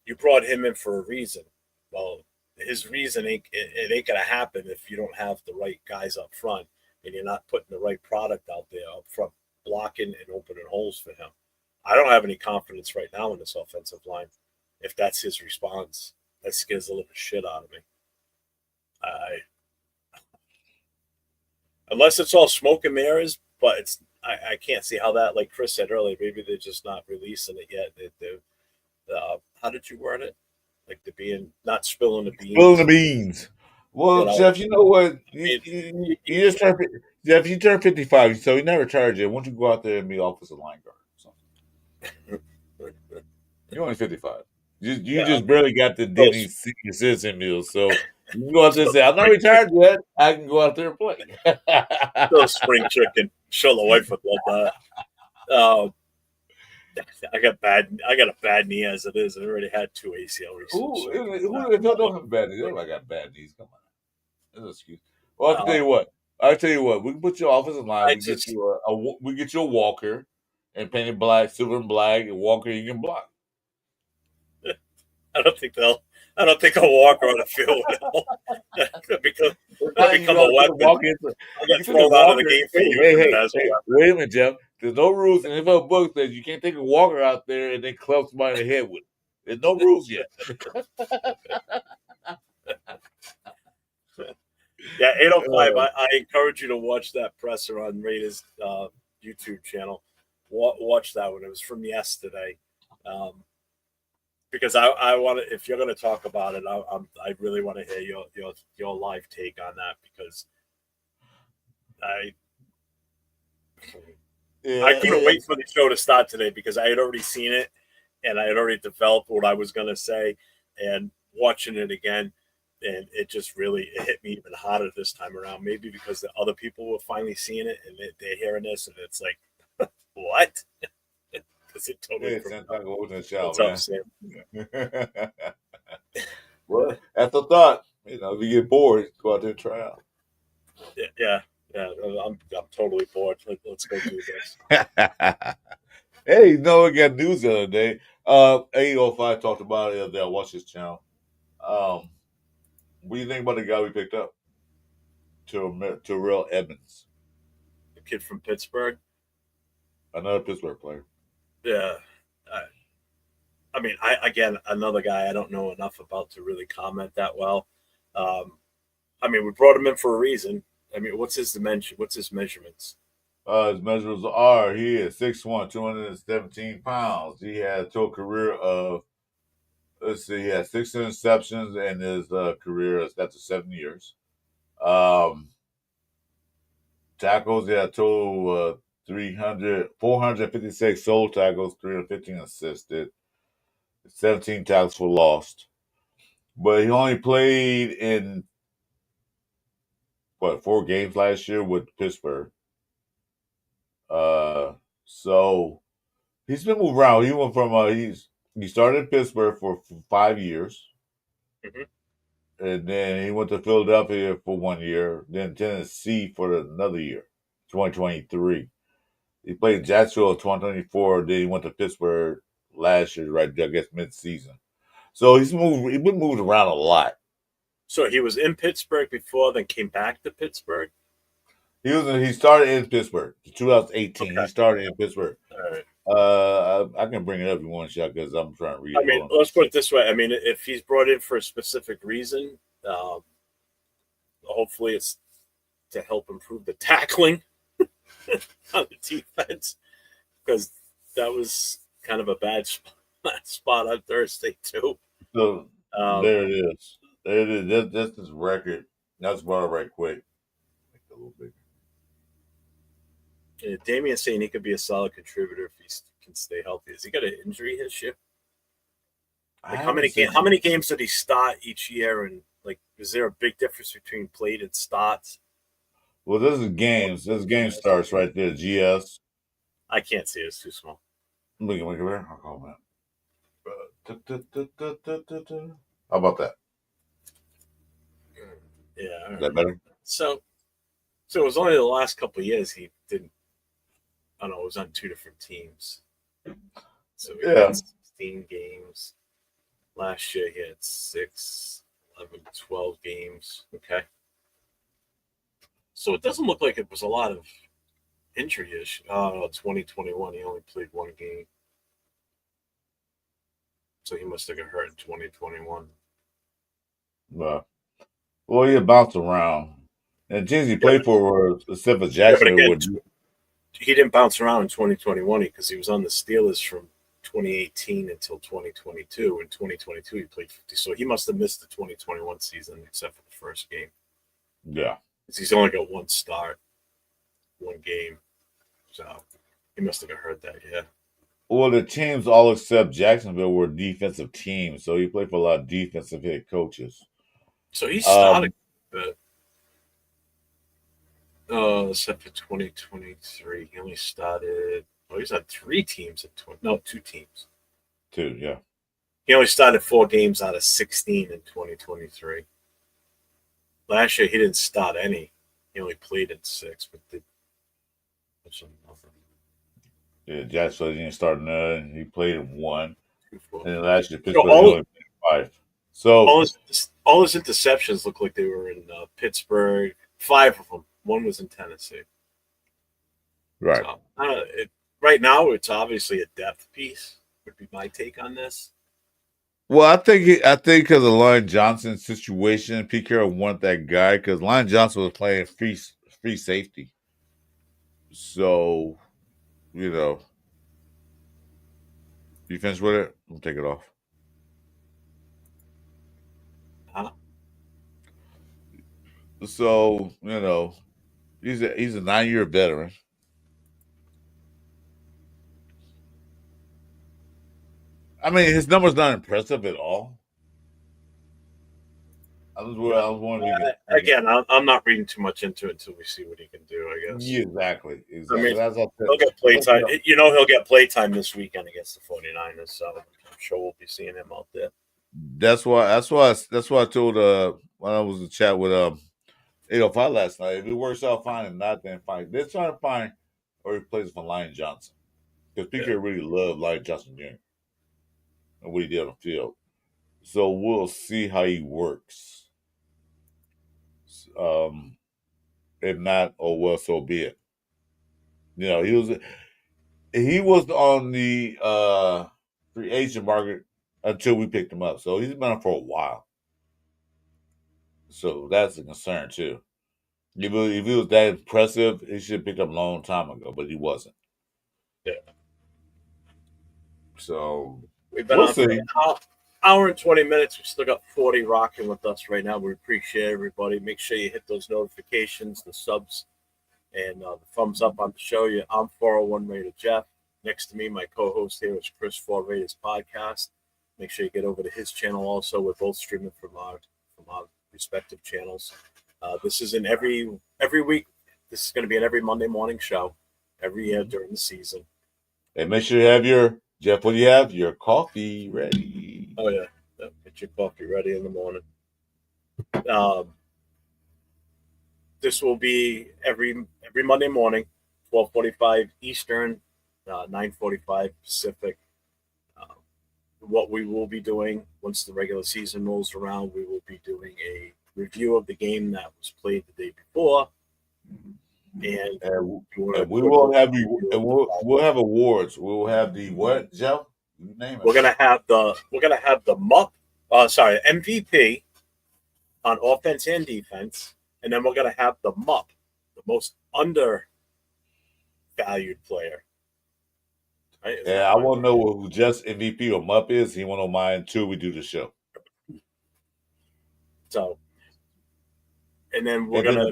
[SPEAKER 1] You brought him in for a reason. Well, his reason it ain't gonna happen if you don't have the right guys up front and you're not putting the right product out there up front, blocking and opening holes for him. I don't have any confidence right now in this offensive line. If that's his response, that scares the living shit out of me. Unless it's all smoke and mirrors, but I can't see how that, like Chris said earlier, maybe they're just not releasing it yet. How did you word it? Like the being not spilling the beans.
[SPEAKER 2] Spilling the beans. Well,
[SPEAKER 1] You know,
[SPEAKER 2] Jeff, you know what? You just turned Jeff. You turned 55, so you never charge it. Why don't you go out there and be offensive line guard? You're only 55. You just barely got the Disney senior citizen meal, so you can go out there and say, "I'm not retired yet. I can go out there and play."
[SPEAKER 1] Still spring chicken. Show the wife would love that. I got a bad knee as it is. I already had 2 ACL
[SPEAKER 2] Who
[SPEAKER 1] recently.
[SPEAKER 2] don't have bad knees? Everybody got bad knees. Come on, that's an excuse. Well, I can tell you what. We can put you offensive line. We get you a walker and paint it black, silver and black, and walker you can block.
[SPEAKER 1] I don't think a walker on the field will. Could become a weapon. I get thrown out of the game for using it as a weapon.
[SPEAKER 2] Wait a minute, Jeff. There's no rules in the NFL book that you can't take a walker out there and then club somebody in the head with it. There's no rules yet.
[SPEAKER 1] Yeah, 805. I encourage you to watch that presser on Raiders YouTube channel. Watch that one. It was from yesterday. Because I want to, if you're going to talk about it, I really want to hear your live take on that, because I couldn't wait for the show to start today, because I had already seen it and I had already developed what I was going to say, and watching it again, and it just really hit me even harder this time around. Maybe because the other people were finally seeing it and they're hearing this, and it's like, what? It totally
[SPEAKER 2] Well, that's a thought. You know, if you get bored, go out there and try out.
[SPEAKER 1] Yeah. I'm totally bored. Let's go do this.
[SPEAKER 2] Hey, we got news the other day. 805 talked about it the other day. I watched his channel. What do you think about the guy we picked up? Terrell Edmonds.
[SPEAKER 1] The kid from Pittsburgh.
[SPEAKER 2] Another Pittsburgh player.
[SPEAKER 1] Yeah. I mean, another guy I don't know enough about to really comment that well. I mean, we brought him in for a reason. I mean, what's his dimension? What's his measurements?
[SPEAKER 2] His measurements are, he is 6'1", 217 pounds. He had a total career of, he had 6 interceptions in his career. That's 7 years. Tackles, he had a total 456 sole tackles, 315 assisted, 17 tackles for lost. But he only played in 4 games last year with Pittsburgh. So he's been moved around. He went from he started in Pittsburgh for 5 years.
[SPEAKER 1] Mm-hmm.
[SPEAKER 2] And then he went to Philadelphia for 1 year, then Tennessee for another year, 2023. He played in Jacksonville in 2024, then he went to Pittsburgh last year, right there, I guess mid-season. So he's been moved around a lot.
[SPEAKER 1] So he was in Pittsburgh before, then came back to Pittsburgh?
[SPEAKER 2] He started in Pittsburgh, 2018. Okay. He started in Pittsburgh.
[SPEAKER 1] All right.
[SPEAKER 2] I can bring it up if you want, Shaq, because I'm trying to read.
[SPEAKER 1] I mean, let's put it this way. I mean, if he's brought in for a specific reason, hopefully it's to help improve the tackling on the defense, because that was kind of a bad spot on Thursday too.
[SPEAKER 2] So there it is. There it is. That's his record. That's brought it right quick. Make it a little bigger.
[SPEAKER 1] Yeah, Damien's saying he could be a solid contributor if he can stay healthy. Has he got an injury issue? Like how many games did he start each year? And like, is there a big difference between played and starts?
[SPEAKER 2] Well, this is games. This game starts right there. GS.
[SPEAKER 1] I can't see it. It's too small.
[SPEAKER 2] Look at there. I'll call that. How about that?
[SPEAKER 1] Yeah.
[SPEAKER 2] Is that better?
[SPEAKER 1] So it was only the last couple of years he didn't. I don't know. It was on 2 different teams. So he had 16 games. Last year he had 6, 11, 12 games. Okay. So it doesn't look like it was a lot of injury issue. 2021 he only played 1 game. So he must have got hurt in 2021.
[SPEAKER 2] Well, he bounced around. And the teams he played for were, except for Jacksonville,
[SPEAKER 1] he didn't bounce around in 2021 because he was on the Steelers from 2018 until 2022. In 2022, he played 50. So he must have missed the 2021 season except for the first game.
[SPEAKER 2] Yeah.
[SPEAKER 1] He's only got 1 start, 1 game. So he must have got hurt that year.
[SPEAKER 2] Well, the teams all except Jacksonville were defensive teams. So he played for a lot of defensive head coaches.
[SPEAKER 1] So he started except for 2023. He only started. Oh, he's on 3 teams at 2 teams.
[SPEAKER 2] 2, yeah.
[SPEAKER 1] He only started 4 games out of 16 in 2023. Last year he didn't start any. He only played in 6, but did nothing.
[SPEAKER 2] Yeah, Jacksonville didn't start none. He played in 1. And then last year
[SPEAKER 1] Pittsburgh
[SPEAKER 2] only played 5. So
[SPEAKER 1] all his interceptions look like they were in Pittsburgh. 5 of them. 1 was in Tennessee.
[SPEAKER 2] Right.
[SPEAKER 1] So, right now, it's obviously a depth piece. Would be my take on this.
[SPEAKER 2] Well, I think because of Lyon Johnson's situation, Pete Carroll wanted that guy because Lyon Johnson was playing free safety. So, you finished with it? We'll take it off.
[SPEAKER 1] Huh?
[SPEAKER 2] So, he's a 9-year veteran. I mean, his number's not impressive at all. I was wondering.
[SPEAKER 1] Again, I'm not reading too much into it until we see what he can do, I guess.
[SPEAKER 2] Yeah, exactly.
[SPEAKER 1] I mean, he'll get play time. He'll get play time this weekend against the 49ers, so I'm sure we'll be seeing him out there.
[SPEAKER 2] That's why I told when I was in chat with 805 last night. If it works out fine and not, then fine. They're trying to find a replacement for Lyon Johnson because Piquet really loved Lyon Johnson Jr. and what he did on the field. So we'll see how he works. If not, oh well, so be it. He was on the free agent market until we picked him up. So he's been on for a while. So that's a concern too. If he was that impressive, he should have picked up a long time ago, but he wasn't.
[SPEAKER 1] Yeah.
[SPEAKER 2] So
[SPEAKER 1] we've been on for an hour and 20 minutes. We still got 40 rocking with us right now. We appreciate everybody. Make sure you hit those notifications, the subs, and the thumbs up on the show. I'm 401 Raider Jeff. Next to me, my co-host here is Chris 4 Raiders Podcast. Make sure you get over to his channel also. We're both streaming from our respective channels. This is in every week. This is going to be an every Monday morning show every year during the season.
[SPEAKER 2] And make sure you have your coffee ready.
[SPEAKER 1] Oh yeah, get your coffee ready in the morning. This will be every Monday morning, 12:45 Eastern, 9:45 Pacific. What we will be doing once the regular season rolls around, we will be doing a review of the game that was played the day before, and
[SPEAKER 2] we will have we'll have awards. We'll have the what, Joe? You name it.
[SPEAKER 1] We're gonna have the MVP on offense and defense, and then we're gonna have the MUP, the most undervalued player. Right?
[SPEAKER 2] Yeah, I want to know who just MVP or MUP is. He won't know mine until we do the show.
[SPEAKER 1] So, and then we're gonna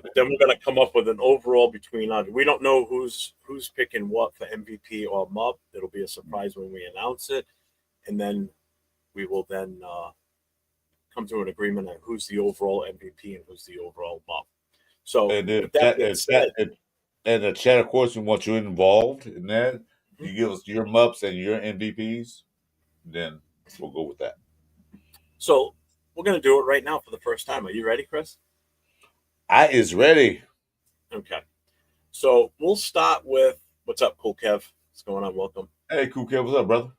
[SPEAKER 1] come up with an overall between us. We don't know who's picking what for MVP or MUP. It'll be a surprise when we announce it, and then we will then come to an agreement on who's the overall MVP and who's the overall MUP. So,
[SPEAKER 2] and the chat, of course, we want you involved in that. You give us your MUPs and your MVPs, then we'll go with that.
[SPEAKER 1] So we're going to do it right now for the first time. Are you ready, Chris?
[SPEAKER 2] I is ready.
[SPEAKER 1] Okay. So we'll start with what's up, Cool Kev? What's going on? Welcome.
[SPEAKER 2] Hey, Cool Kev, what's up, brother?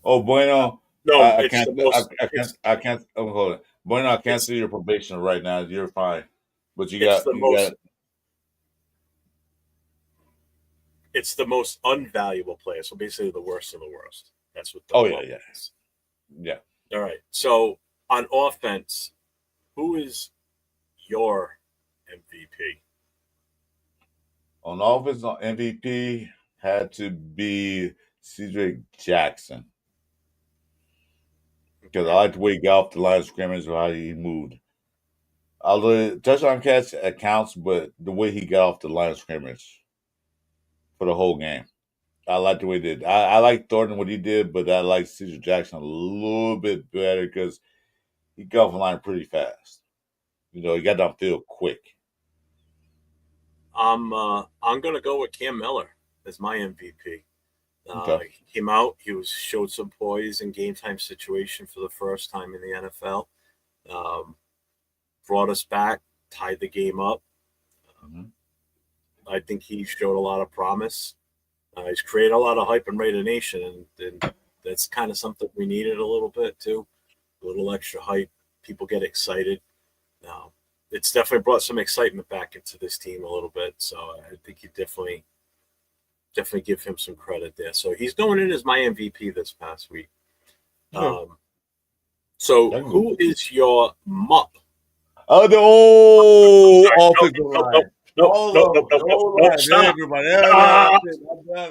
[SPEAKER 2] Oh, Bueno.
[SPEAKER 1] No,
[SPEAKER 2] I
[SPEAKER 1] it's
[SPEAKER 2] can't.
[SPEAKER 1] the most.
[SPEAKER 2] I can't. Oh, hold on, Bueno. I can't see your probation right now. You're fine, but you
[SPEAKER 1] It's
[SPEAKER 2] got.
[SPEAKER 1] the
[SPEAKER 2] You
[SPEAKER 1] most.
[SPEAKER 2] got.
[SPEAKER 1] It's the most unvaluable player. So basically, the worst of the worst. That's what.
[SPEAKER 2] Oh yeah, yeah.
[SPEAKER 1] All right. So on offense, who is your MVP?
[SPEAKER 2] On offense, on MVP had to be Shedric Jackson because I like the way he got off the line of scrimmage or how he moved. Although touchdown catch counts, but the way he got off the line of scrimmage for the whole game, I like the way he did. I like Thornton what he did, but I like Shedric Jackson a little bit better because he got off the line pretty fast. He got downfield quick.
[SPEAKER 1] I'm gonna go with Cam Miller as my MVP.
[SPEAKER 2] Okay.
[SPEAKER 1] He came out. He showed some poise in game time situation for the first time in the NFL. Brought us back, tied the game up. I think he showed a lot of promise. He's created a lot of hype in Raider Nation, and that's kind of something we needed a little bit too. A little extra hype. People get excited. It's definitely brought some excitement back into this team a little bit. So I think you definitely give him some credit there. So he's going in as my MVP this past week. So who is your MUP?
[SPEAKER 2] Offensive line.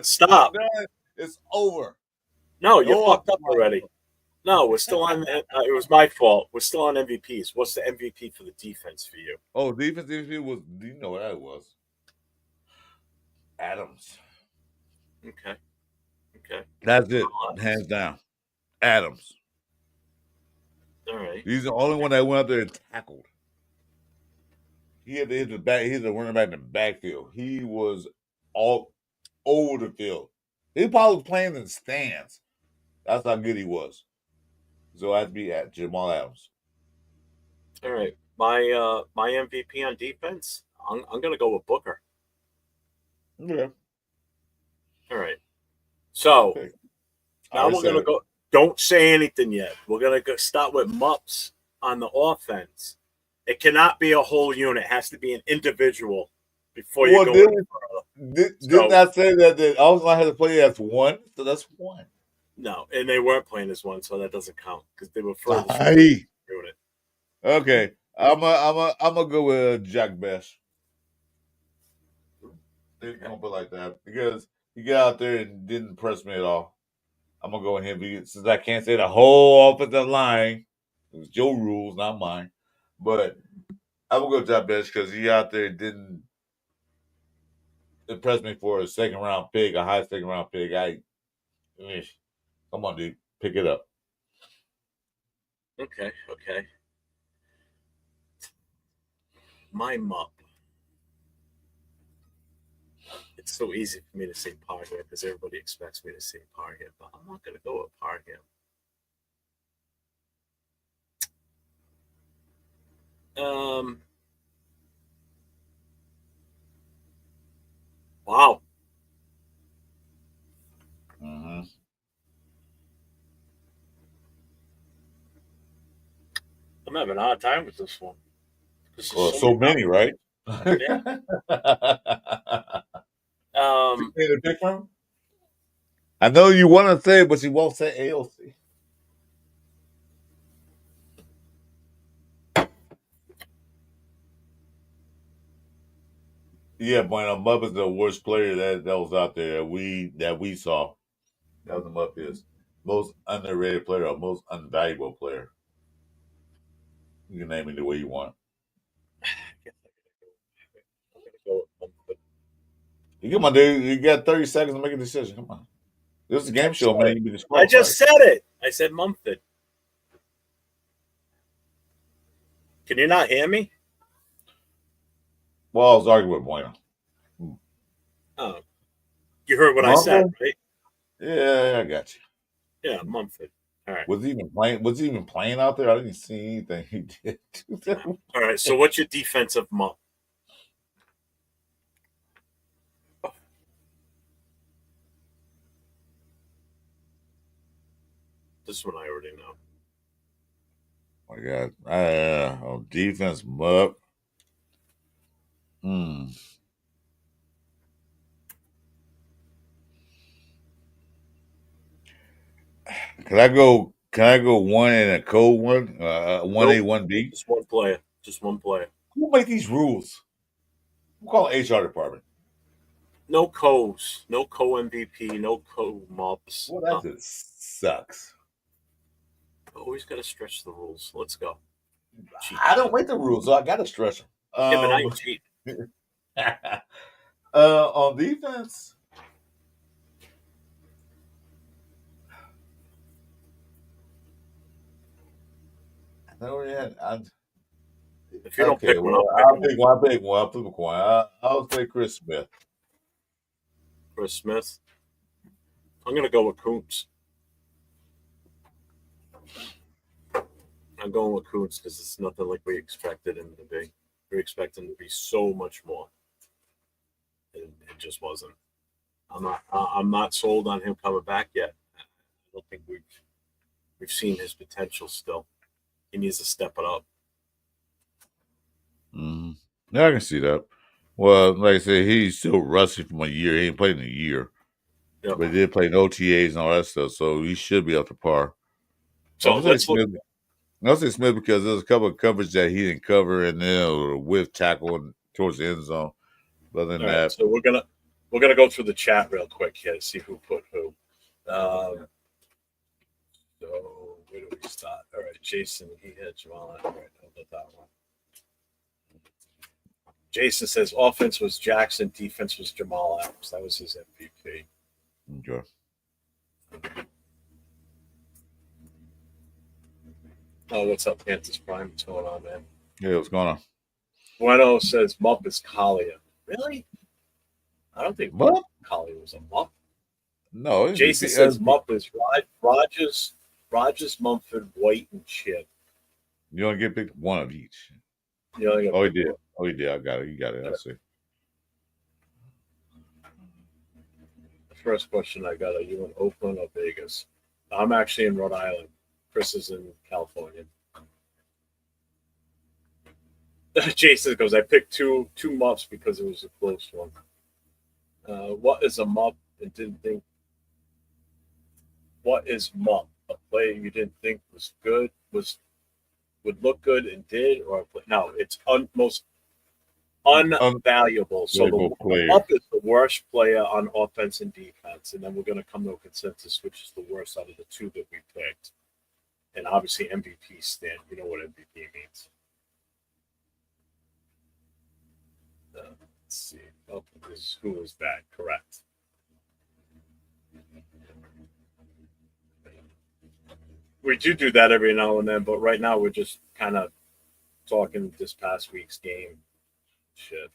[SPEAKER 1] Stop.
[SPEAKER 2] It's over.
[SPEAKER 1] No, you fucked up already. No, we're still on. It was my fault. We're still on MVPs. What's the MVP for the defense for you?
[SPEAKER 2] Oh, defense MVP was. Do you know what that was? Adams.
[SPEAKER 1] Okay.
[SPEAKER 2] That's it. Hands down. Adams.
[SPEAKER 1] All right.
[SPEAKER 2] He's the only one that went up there and tackled. He had to hit the back. He's the running back in the backfield. He was all over the field. He probably was playing in the stands. That's how good he was. So I'd be at Jamal Adams.
[SPEAKER 1] All right. My MVP on defense, I'm gonna go with Booker.
[SPEAKER 2] Okay.
[SPEAKER 1] All right. So now we're gonna go. Don't say anything yet. We're gonna go start with MUPs on the offense. It cannot be a whole unit. It has to be an individual before you go any further.
[SPEAKER 2] Didn't I say that I was gonna have to play as one? So that's one.
[SPEAKER 1] No, and they weren't playing as one, so that doesn't count because they were further unit.
[SPEAKER 2] Okay, I'm gonna go with Jack Best. It's gonna be like that because he got out there and didn't impress me at all. I'm gonna go with him since I can't say the whole offensive line. It was Joe rules, not mine. But I'm gonna go with Jack Best because he out there and didn't impress me for a high second round pick. Come on, dude, pick it up.
[SPEAKER 1] Okay. My MUP. It's so easy for me to say Parham because everybody expects me to say Parham, but I'm not going to go with Parham. Wow. I'm having a hard time with this one.
[SPEAKER 2] Well, so many, right?
[SPEAKER 1] Yeah.
[SPEAKER 2] You made a pick from? I know you want to say it, but you won't say AOC. Yeah, Bueno, Mupp is the worst player that was out there that we saw. That was the Mupp is most underrated player or most unvaluable player. You can name it the way you want. Come on, dude. You got 30 seconds to make a decision. Come on. This is a game show, man. You be disqualified.
[SPEAKER 1] I just said it. I said Mumford. Can you not hear me?
[SPEAKER 2] Well, I was arguing with Bueno.
[SPEAKER 1] Oh. You heard what I said, right?
[SPEAKER 2] Yeah, I got you.
[SPEAKER 1] Yeah, Mumford. All right.
[SPEAKER 2] Was he even playing? Was he even playing out there? I didn't see anything he did.
[SPEAKER 1] All right. So what's your defensive month? This one I already know.
[SPEAKER 2] Oh my God. On defense, mup. Can I go? Can I go one and a cold one? 1A, 1B?
[SPEAKER 1] Just one player. Just one player.
[SPEAKER 2] Who make these rules? We'll call it HR department.
[SPEAKER 1] No co's. No co MVP. No co mops.
[SPEAKER 2] Well, that just sucks.
[SPEAKER 1] Always got to stretch the rules. Let's go.
[SPEAKER 2] I don't make the rules, so I got to stretch them.
[SPEAKER 1] Yeah, but now you cheat.
[SPEAKER 2] On defense,
[SPEAKER 1] if you don't pick one,
[SPEAKER 2] I'll pick one. I'll flip a coin. I'll say Chris Smith.
[SPEAKER 1] Chris Smith. I'm going to go with Kuntz. I'm going with Kuntz because it's nothing like we expected him to be. We expected him to be so much more. It just wasn't. I'm not sold on him coming back yet. I don't think we've seen his potential still. He needs to step it up.
[SPEAKER 2] Yeah, I can see that. Well, like I said, he's still rusty from a year. He ain't played in a year. Yep. But he did play in OTAs and all that stuff, so he should be up to par.
[SPEAKER 1] So
[SPEAKER 2] I'll say Smith because there's a couple of coverage that he didn't cover, and then a whiff tackle towards the end zone. But other than that,
[SPEAKER 1] right, so we're gonna go through the chat real quick here to see who put who. So where do we start? All right, Jason, he had Jamal. All right, I'll let that one. Jason says offense was Jackson, defense was Jamal Adams. That was his MVP.
[SPEAKER 2] Okay.
[SPEAKER 1] Oh, what's up, Panthers Prime? What's going on, man?
[SPEAKER 2] Yeah, what's going on?
[SPEAKER 1] Bueno says Mupp is Collier. Really? I don't think
[SPEAKER 2] what?
[SPEAKER 1] Collier was a Mupp.
[SPEAKER 2] No.
[SPEAKER 1] Jason says Mupp is Rogers, Mumford, White, and Chip.
[SPEAKER 2] You only get picked one of each.
[SPEAKER 1] He did.
[SPEAKER 2] Oh, he did. I got it. You got it. I see.
[SPEAKER 1] The first question I got: are you in Oakland or Vegas? I'm actually in Rhode Island. Chris is in California. Jason goes, I picked two Mupps because it was a close one. What is a Mupp and didn't think? What is Mupp? A player you didn't think was good, would look good and did, or no? It's most unvaluable. So the Mupp is the worst player on offense and defense, and then we're going to come to a consensus which is the worst out of the two that we picked. And obviously MVP stand. You know what MVP means. Let's see. Oh, who was that? Correct. We do that every now and then, but right now we're just kind of talking this past week's game shit.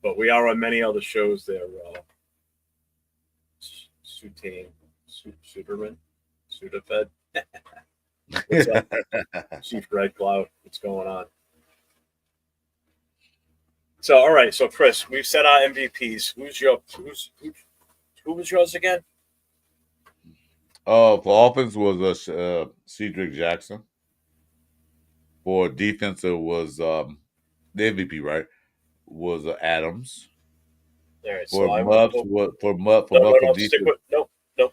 [SPEAKER 1] But we are on many other shows there. Suderman. Sudafed. What's up, Chief Red Cloud? What's going on? So, all right. So, Chris, we've set our MVPs. Who was yours again?
[SPEAKER 2] For offense was Shedric Jackson. For defensive was the MVP, right? Was Adams.
[SPEAKER 1] All right.
[SPEAKER 2] For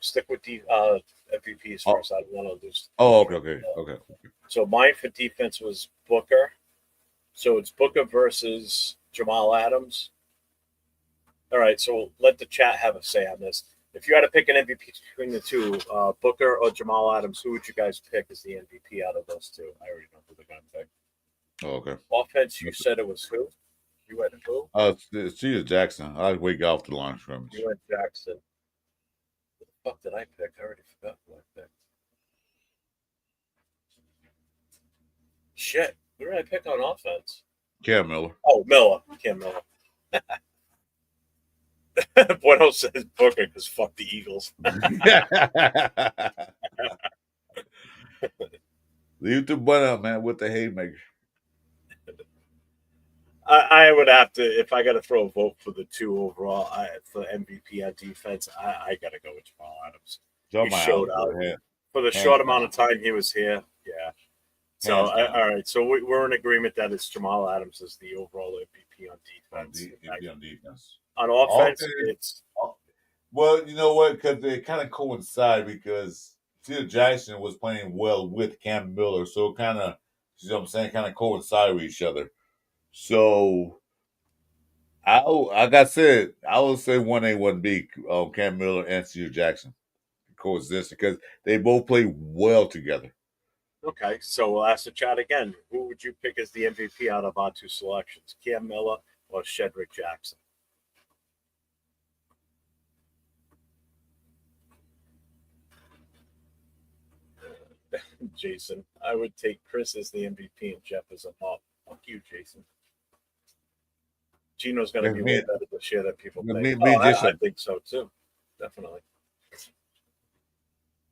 [SPEAKER 1] Stick with MVPs first. I don't want to lose.
[SPEAKER 2] Okay.
[SPEAKER 1] So mine for defense was Booker. So it's Booker versus Jamal Adams. All right. So let the chat have a say on this. If you had to pick an MVP between the two, Booker or Jamal Adams, who would you guys pick as the MVP out of those two? I already know who they're going to pick.
[SPEAKER 2] Oh, okay.
[SPEAKER 1] Offense, you said it was who? You went who?
[SPEAKER 2] Shedric Jackson. I wait off the line scrimmage.
[SPEAKER 1] You went Jackson. What the fuck did I pick? I already forgot who I picked. Shit. Who did I pick on offense?
[SPEAKER 2] Cam Miller.
[SPEAKER 1] Oh, Miller. Cam Miller. Bueno says Booker because fuck the Eagles.
[SPEAKER 2] Leave the Bueno, man, with the haymaker.
[SPEAKER 1] I would have to, if I got to throw a vote for the 2 overall, for MVP on defense, I got to go with Jamal Adams. He showed out for the short amount of time he was here. Yeah. So, all right. So we're in agreement that it's Jamal Adams as the overall MVP on defense. On offense, it's.
[SPEAKER 2] Well, you know what? Because they kind of coincide because Shedric Jackson was playing well with Cam Miller. So kind of, you know what I'm saying, kind of coincide with each other. So, like I said, I would say 1A, 1B, Cam Miller and Shedric Jackson coexist because they both play well together.
[SPEAKER 1] Okay, so we'll ask the chat again. Who would you pick as the MVP out of our 2 selections, Cam Miller or Shedric Jackson? Jason, I would take Chris as the MVP and Jeff as a mop. Fuck you, Jason. Gino's going to be way better this year than people think. I think so, too. Definitely.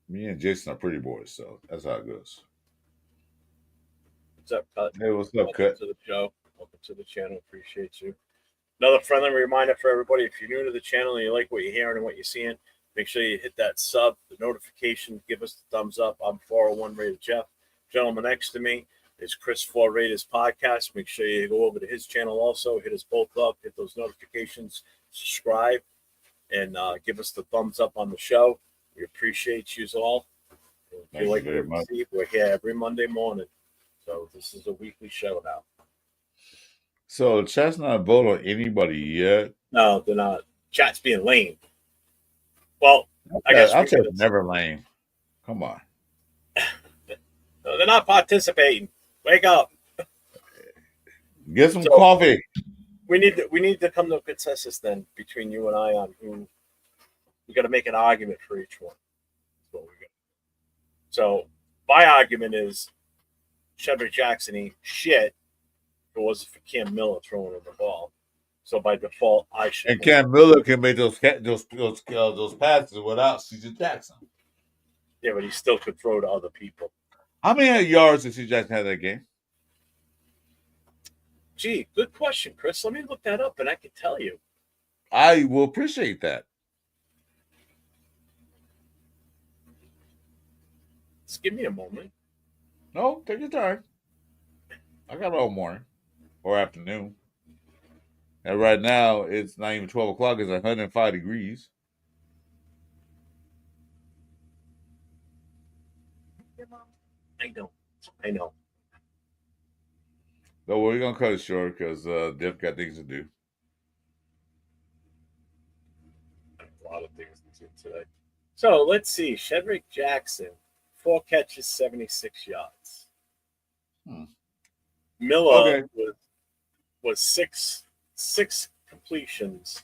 [SPEAKER 2] Me and Jason are pretty boys, so that's how it goes.
[SPEAKER 1] What's up, Cut?
[SPEAKER 2] Hey, what's up,
[SPEAKER 1] Welcome
[SPEAKER 2] Cut?
[SPEAKER 1] to the show. Welcome to the channel. Appreciate you. Another friendly reminder for everybody, if you're new to the channel and you like what you're hearing and what you're seeing, make sure you hit that sub, the notification, give us the thumbs up. I'm 401 Rated Jeff. Gentleman next to me is Chris 4 Rated Podcast. Make sure you go over to his channel also. Hit us both up. Hit those notifications. Subscribe. And give us the thumbs up on the show. We appreciate you all. If you like what we see, we're here every Monday morning. So this is a weekly show now.
[SPEAKER 2] So the chat's not vote on anybody yet.
[SPEAKER 1] No, they're not. Chat's being lame. Well, I guess
[SPEAKER 2] I'll say never lame. Come on.
[SPEAKER 1] No, they're not participating. Wake up.
[SPEAKER 2] Get some coffee.
[SPEAKER 1] We need to come to a consensus then between you and I on who we got to make an argument for each one. That's what we got. So my argument is Shedric Jackson ain't shit. If it wasn't for Cam Miller throwing him the ball. So by default, I should.
[SPEAKER 2] And Cam Miller can make those passes without Shedric Jackson.
[SPEAKER 1] Yeah, but he still could throw to other people.
[SPEAKER 2] How many yards did Shedric Jackson have that game?
[SPEAKER 1] Gee, good question, Chris. Let me look that up, and I can tell you.
[SPEAKER 2] I will appreciate that.
[SPEAKER 1] Just give me a moment.
[SPEAKER 2] No, take your time. I got all morning or afternoon. And right now, it's not even 12 o'clock. It's 105 degrees.
[SPEAKER 1] I know.
[SPEAKER 2] So we're going to cut it short because Dip got things to do.
[SPEAKER 1] A lot of things to do today. So let's see. Shedric Jackson, 4 catches, 76 yards. Miller was six completions.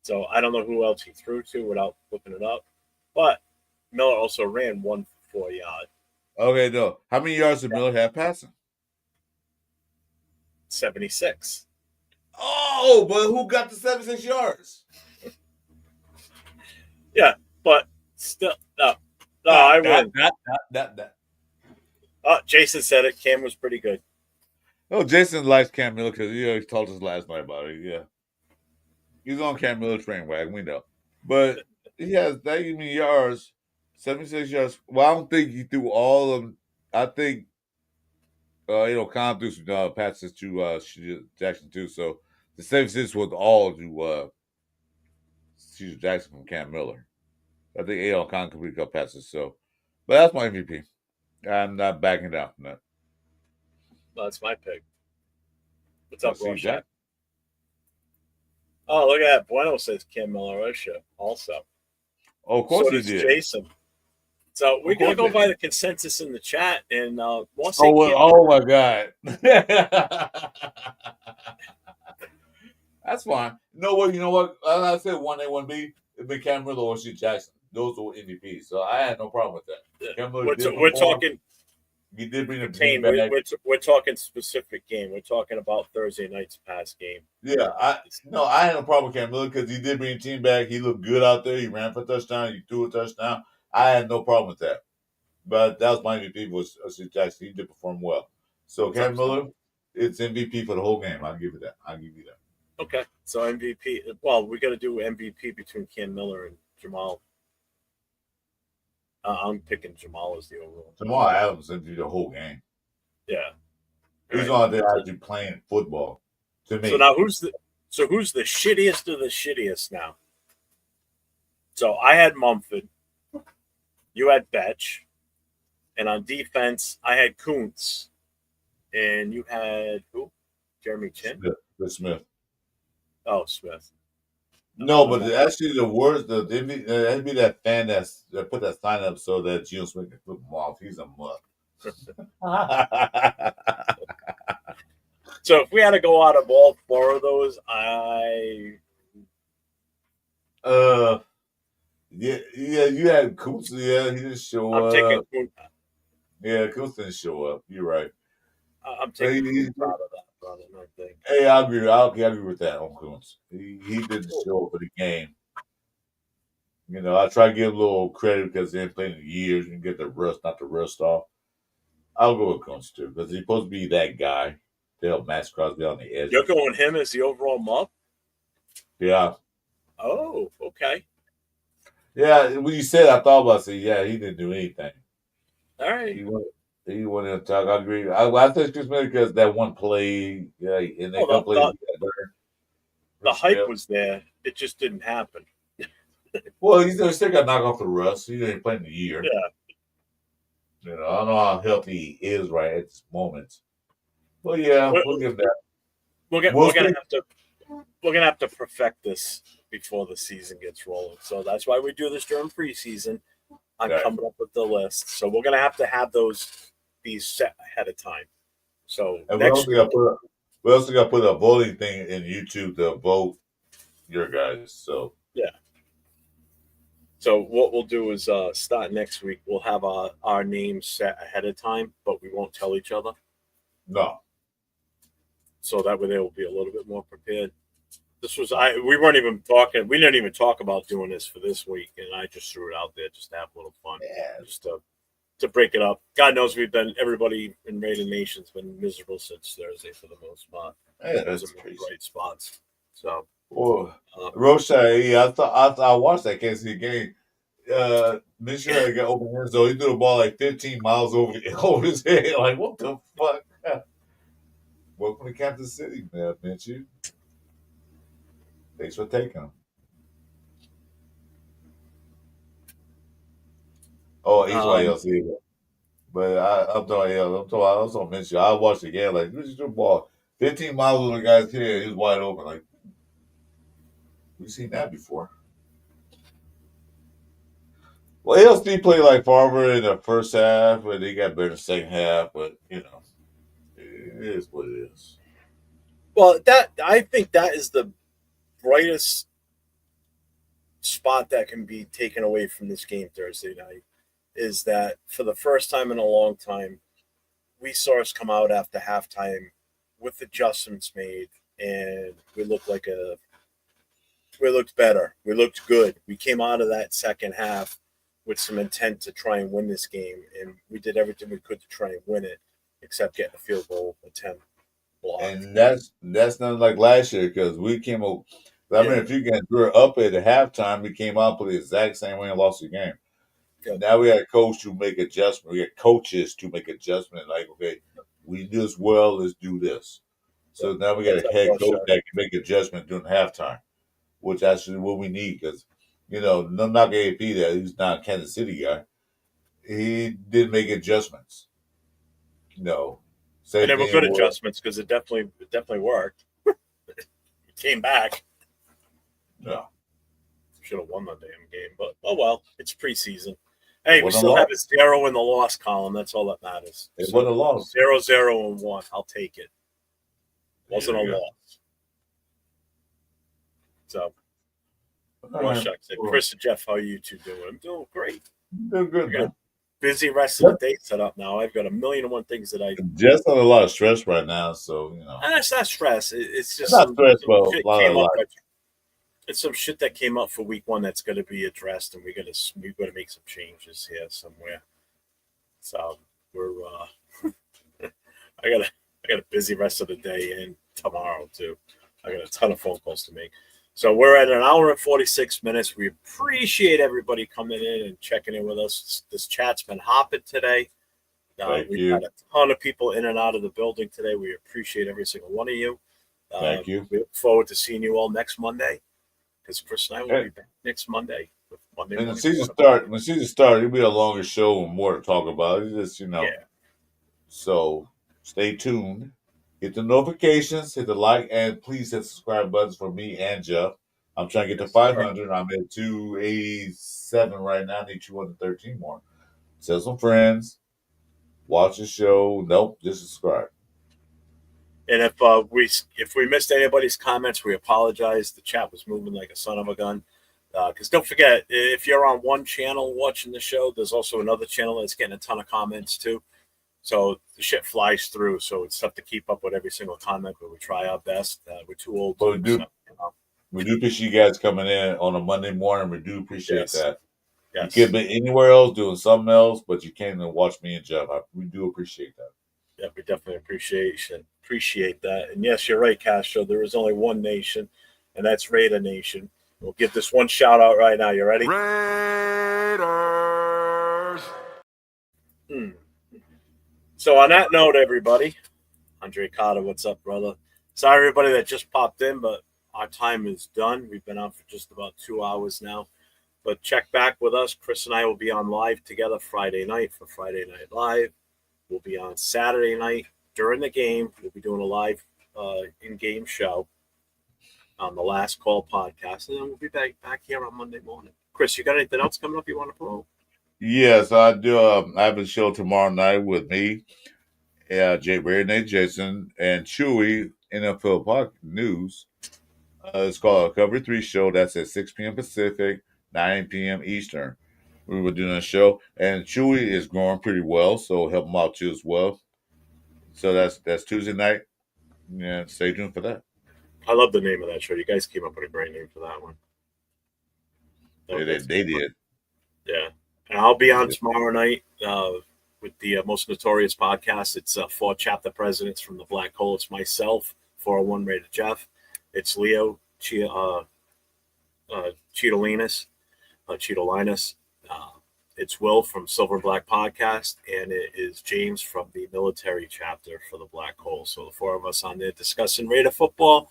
[SPEAKER 1] So I don't know who else he threw to without looking it up. But Miller also ran 1 for 4 yards.
[SPEAKER 2] Okay, no. How many yards did Miller have passing?
[SPEAKER 1] 76.
[SPEAKER 2] Oh, but who got the 76 yards?
[SPEAKER 1] Yeah, but still, no, I win. Jason said it. Cam was pretty good.
[SPEAKER 2] Oh, Jason likes Cam Miller because he told us last night about it. Yeah, he's on Cam Miller train wagon. We know, but he has that many yards, 76 yards. Well, I don't think he threw all of them. I think Khan threw some passes to Jackson too. So the 76 was all to Shedric Jackson from Cam Miller. I think A.L. Khan completed a couple passes. So, but that's my MVP. I'm not backing down from that.
[SPEAKER 1] Well, that's my pick. What's up, Rorschach? Oh, look at that. Bueno says Cam Miller Russia also.
[SPEAKER 2] Oh, of course
[SPEAKER 1] so
[SPEAKER 2] he
[SPEAKER 1] does
[SPEAKER 2] did.
[SPEAKER 1] Jason. So we're going to go by the consensus in the chat. And we'll say
[SPEAKER 2] oh my God. That's fine. You know what? I said 1A, 1B. It'd be Cam Miller or Shedric Jackson. Those were MVPs. So I had no problem with that.
[SPEAKER 1] Yeah. We're talking
[SPEAKER 2] He did bring a
[SPEAKER 1] Kane,
[SPEAKER 2] team back.
[SPEAKER 1] we're talking specific game. We're talking about Thursday night's past game.
[SPEAKER 2] Yeah, I had no problem with Cam Miller because he did bring a team back. He looked good out there. He ran for a touchdown. He threw a touchdown. I had no problem with that. But that was my MVP was Shedric Jackson. He did perform well. So Cam Miller, it's MVP for the whole game. I'll give you that.
[SPEAKER 1] Okay, so MVP. Well, we got to do MVP between Cam Miller and Jamal. I'm picking Jamal as the overall.
[SPEAKER 2] Jamal Adams MVP the whole game.
[SPEAKER 1] Yeah,
[SPEAKER 2] he's on there actually playing football. To me.
[SPEAKER 1] So now who's the shittiest of the shittiest now? So I had Mumford. You had Betch. And on defense, I had Kuntz. And you had who? Jeremy Chin?
[SPEAKER 2] Smith.
[SPEAKER 1] Oh, Smith.
[SPEAKER 2] No, but actually the worst, that'd be that fan that put that sign up so that Geno Smith can flip him off. He's a mutt.
[SPEAKER 1] So if we had to go out of all four of those,
[SPEAKER 2] you had Kuntz. Yeah, he didn't show up.
[SPEAKER 1] Taking Kuntz.
[SPEAKER 2] Yeah, Kuntz didn't show up. You're right.
[SPEAKER 1] I'm taking Kuntz out of that, brother. I think.
[SPEAKER 2] Hey, I agree. I agree with that on Kuntz. He didn't show up for the game. You know, I try to give him a little credit because they ain't playing in years and get the rust, not the rust off. I'll go with Kuntz too because he's supposed to be that guy to help Max Crosby on the edge.
[SPEAKER 1] You're going him as the overall mup?
[SPEAKER 2] Yeah.
[SPEAKER 1] Oh, okay.
[SPEAKER 2] Yeah, when you said, I thought about saying, yeah, he didn't do anything.
[SPEAKER 1] All right.
[SPEAKER 2] He went in and talk. I agree. I think Chris Miller because that one play, yeah, and they play.
[SPEAKER 1] The hype was there. It just didn't happen.
[SPEAKER 2] Well, he's still got to knock off the rust. He ain't playing the year.
[SPEAKER 1] Yeah.
[SPEAKER 2] You know, I don't know how healthy he is right at this moment. Well, yeah, we'll give that.
[SPEAKER 1] We're gonna have to perfect this before the season gets rolling. So that's why we do this during preseason. I'm coming up with the list. So we're gonna have to have these set ahead of time. So
[SPEAKER 2] and we also got to put a voting thing in YouTube to vote your guys. So
[SPEAKER 1] yeah. So what we'll do is start next week. We'll have our names set ahead of time, but we won't tell each other.
[SPEAKER 2] No.
[SPEAKER 1] So that way they will be a little bit more prepared. We weren't even talking. We didn't even talk about doing this for this week, and I just threw it out there just to have a little fun, just to break it up. God knows everybody in Raider Nation's been miserable since Thursday for the most part.
[SPEAKER 2] Yeah,
[SPEAKER 1] those are the right spots. So,
[SPEAKER 2] Roshai, I watched that Kansas City game. Mitchell had got open hands, so he threw the ball like 15 miles over his head. Like, what the fuck? Welcome to Kansas City, man, Mitchell. Thanks for taking him. Oh, HYLC. But I'm talking Mitchell. I watched the game like, this is your ball. 15 miles over the guy's head, he was wide open. Like, we've seen that before. Well, ALC played like Farmer in the first half, but they got better in the second half. But, you know, it is what it is.
[SPEAKER 1] Well, I think that is the brightest spot that can be taken away from this game Thursday night is that for the first time in a long time, we saw us come out after halftime with adjustments made, and we looked better. We looked good. We came out of that second half with some intent to try and win this game, and we did everything we could to try and win it, except getting a field goal attempt blocked.
[SPEAKER 2] And that's nothing like last year because we came up. I mean, if you can we're up at the halftime, we came out play the exact same way and lost the game. Yeah. Now we had a coach to make adjustments. We had coaches to make adjustments. Like, okay, we do this well. Let's do this. So now we got a head coach that can make adjustments during halftime, which actually what we need because, you know, no knock AP that he's not a Kansas City guy. He did make adjustments. No.
[SPEAKER 1] And they were good adjustments because it definitely worked. It came back.
[SPEAKER 2] Yeah.
[SPEAKER 1] Should have won the damn game, but oh well, it's preseason. Hey, we still have a 0 in the loss column. That's all that matters.
[SPEAKER 2] It wasn't a loss.
[SPEAKER 1] 0, 0, and 1. I'll take it. Wasn't a loss. So, Chris and Jeff, how are you two doing? I'm doing great.
[SPEAKER 2] Doing good, man.
[SPEAKER 1] busy rest of the day set up now. I've got a million and one things that I
[SPEAKER 2] Just on a lot of stress right now, so you know.
[SPEAKER 1] and it's not stress. It's just
[SPEAKER 2] Not
[SPEAKER 1] some
[SPEAKER 2] stress, but a
[SPEAKER 1] shit
[SPEAKER 2] lot
[SPEAKER 1] came
[SPEAKER 2] of
[SPEAKER 1] up.
[SPEAKER 2] life.
[SPEAKER 1] It's some shit that came up for week 1 that's going to be addressed, and we're going to make some changes here somewhere. So we're I got a busy rest of the day and tomorrow too. I got a ton of phone calls to make. So we're at an hour and 46 minutes. We appreciate everybody coming in and checking in with us. This chat's been hopping today. We've had a ton of people in and out of the building today. We appreciate every single one of you.
[SPEAKER 2] Thank you.
[SPEAKER 1] We look forward to seeing you all next Monday, because Chris and I will be back next Monday.
[SPEAKER 2] When the season starts, it'll be a longer show and more to talk about. It's just, you know.
[SPEAKER 1] Yeah.
[SPEAKER 2] So stay tuned. Hit the notifications, hit the like, and please hit the subscribe buttons for me and Jeff. I'm trying to get to 500. I'm at 287 right now. I need 213 more. Tell some friends. Watch the show. Nope, just subscribe.
[SPEAKER 1] And if we missed anybody's comments, we apologize. The chat was moving like a son of a gun. Because don't forget, if you're on one channel watching the show, there's also another channel that's getting a ton of comments too. So the shit flies through. So it's tough to keep up with every single comment, but we try our best. We're too old.
[SPEAKER 2] But we do appreciate you guys coming in on a Monday morning. We do appreciate that.
[SPEAKER 1] Yes.
[SPEAKER 2] You could be anywhere else doing something else, but you came and watch me and Jeff. We do appreciate that.
[SPEAKER 1] Yeah, we definitely appreciate that. And yes, you're right, Castro. There is only one nation, and that's Raider Nation. We'll give this one shout out right now. You ready? Raiders. So on that note, everybody, Andre Carter, what's up, brother? Sorry, everybody that just popped in, but our time is done. We've been on for just about 2 hours now. But check back with us. Chris and I will be on live together Friday night for Friday Night Live. We'll be on Saturday night during the game. We'll be doing a live in-game show on the Last Call podcast. And then we'll be back here on Monday morning. Chris, you got anything else coming up you want to promote?
[SPEAKER 2] Yes, I do. I have a show tomorrow night with me, Nate Jason, and Chewy, NFL News. It's called a Cover 3 show. That's at 6 p.m. Pacific, 9 p.m. Eastern. We were doing a show, and Chewy is growing pretty well, so help him out too as well. So that's Tuesday night. Yeah, stay tuned for that.
[SPEAKER 1] I love the name of that show. You guys came up with a great name for that one.
[SPEAKER 2] They did.
[SPEAKER 1] Yeah. And I'll be on tomorrow night with the Most Notorious podcast. It's 4 chapter presidents from the Black Hole. It's myself, 401 Raider Jeff. It's Leo Cheetolinas. It's Will from Silver and Black Podcast, and it is James from the military chapter for the Black Hole. So the 4 of us on there discussing Raider football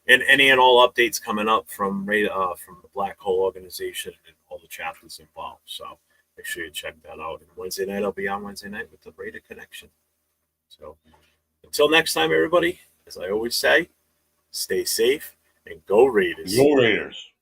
[SPEAKER 1] and any and all updates coming up from from the Black Hole organization and all the chapters involved. So make sure you check that out. And Wednesday night, I'll be on Wednesday night with the Raider Connection. So until next time, everybody, as I always say, stay safe and go Raiders.
[SPEAKER 2] Go Raiders.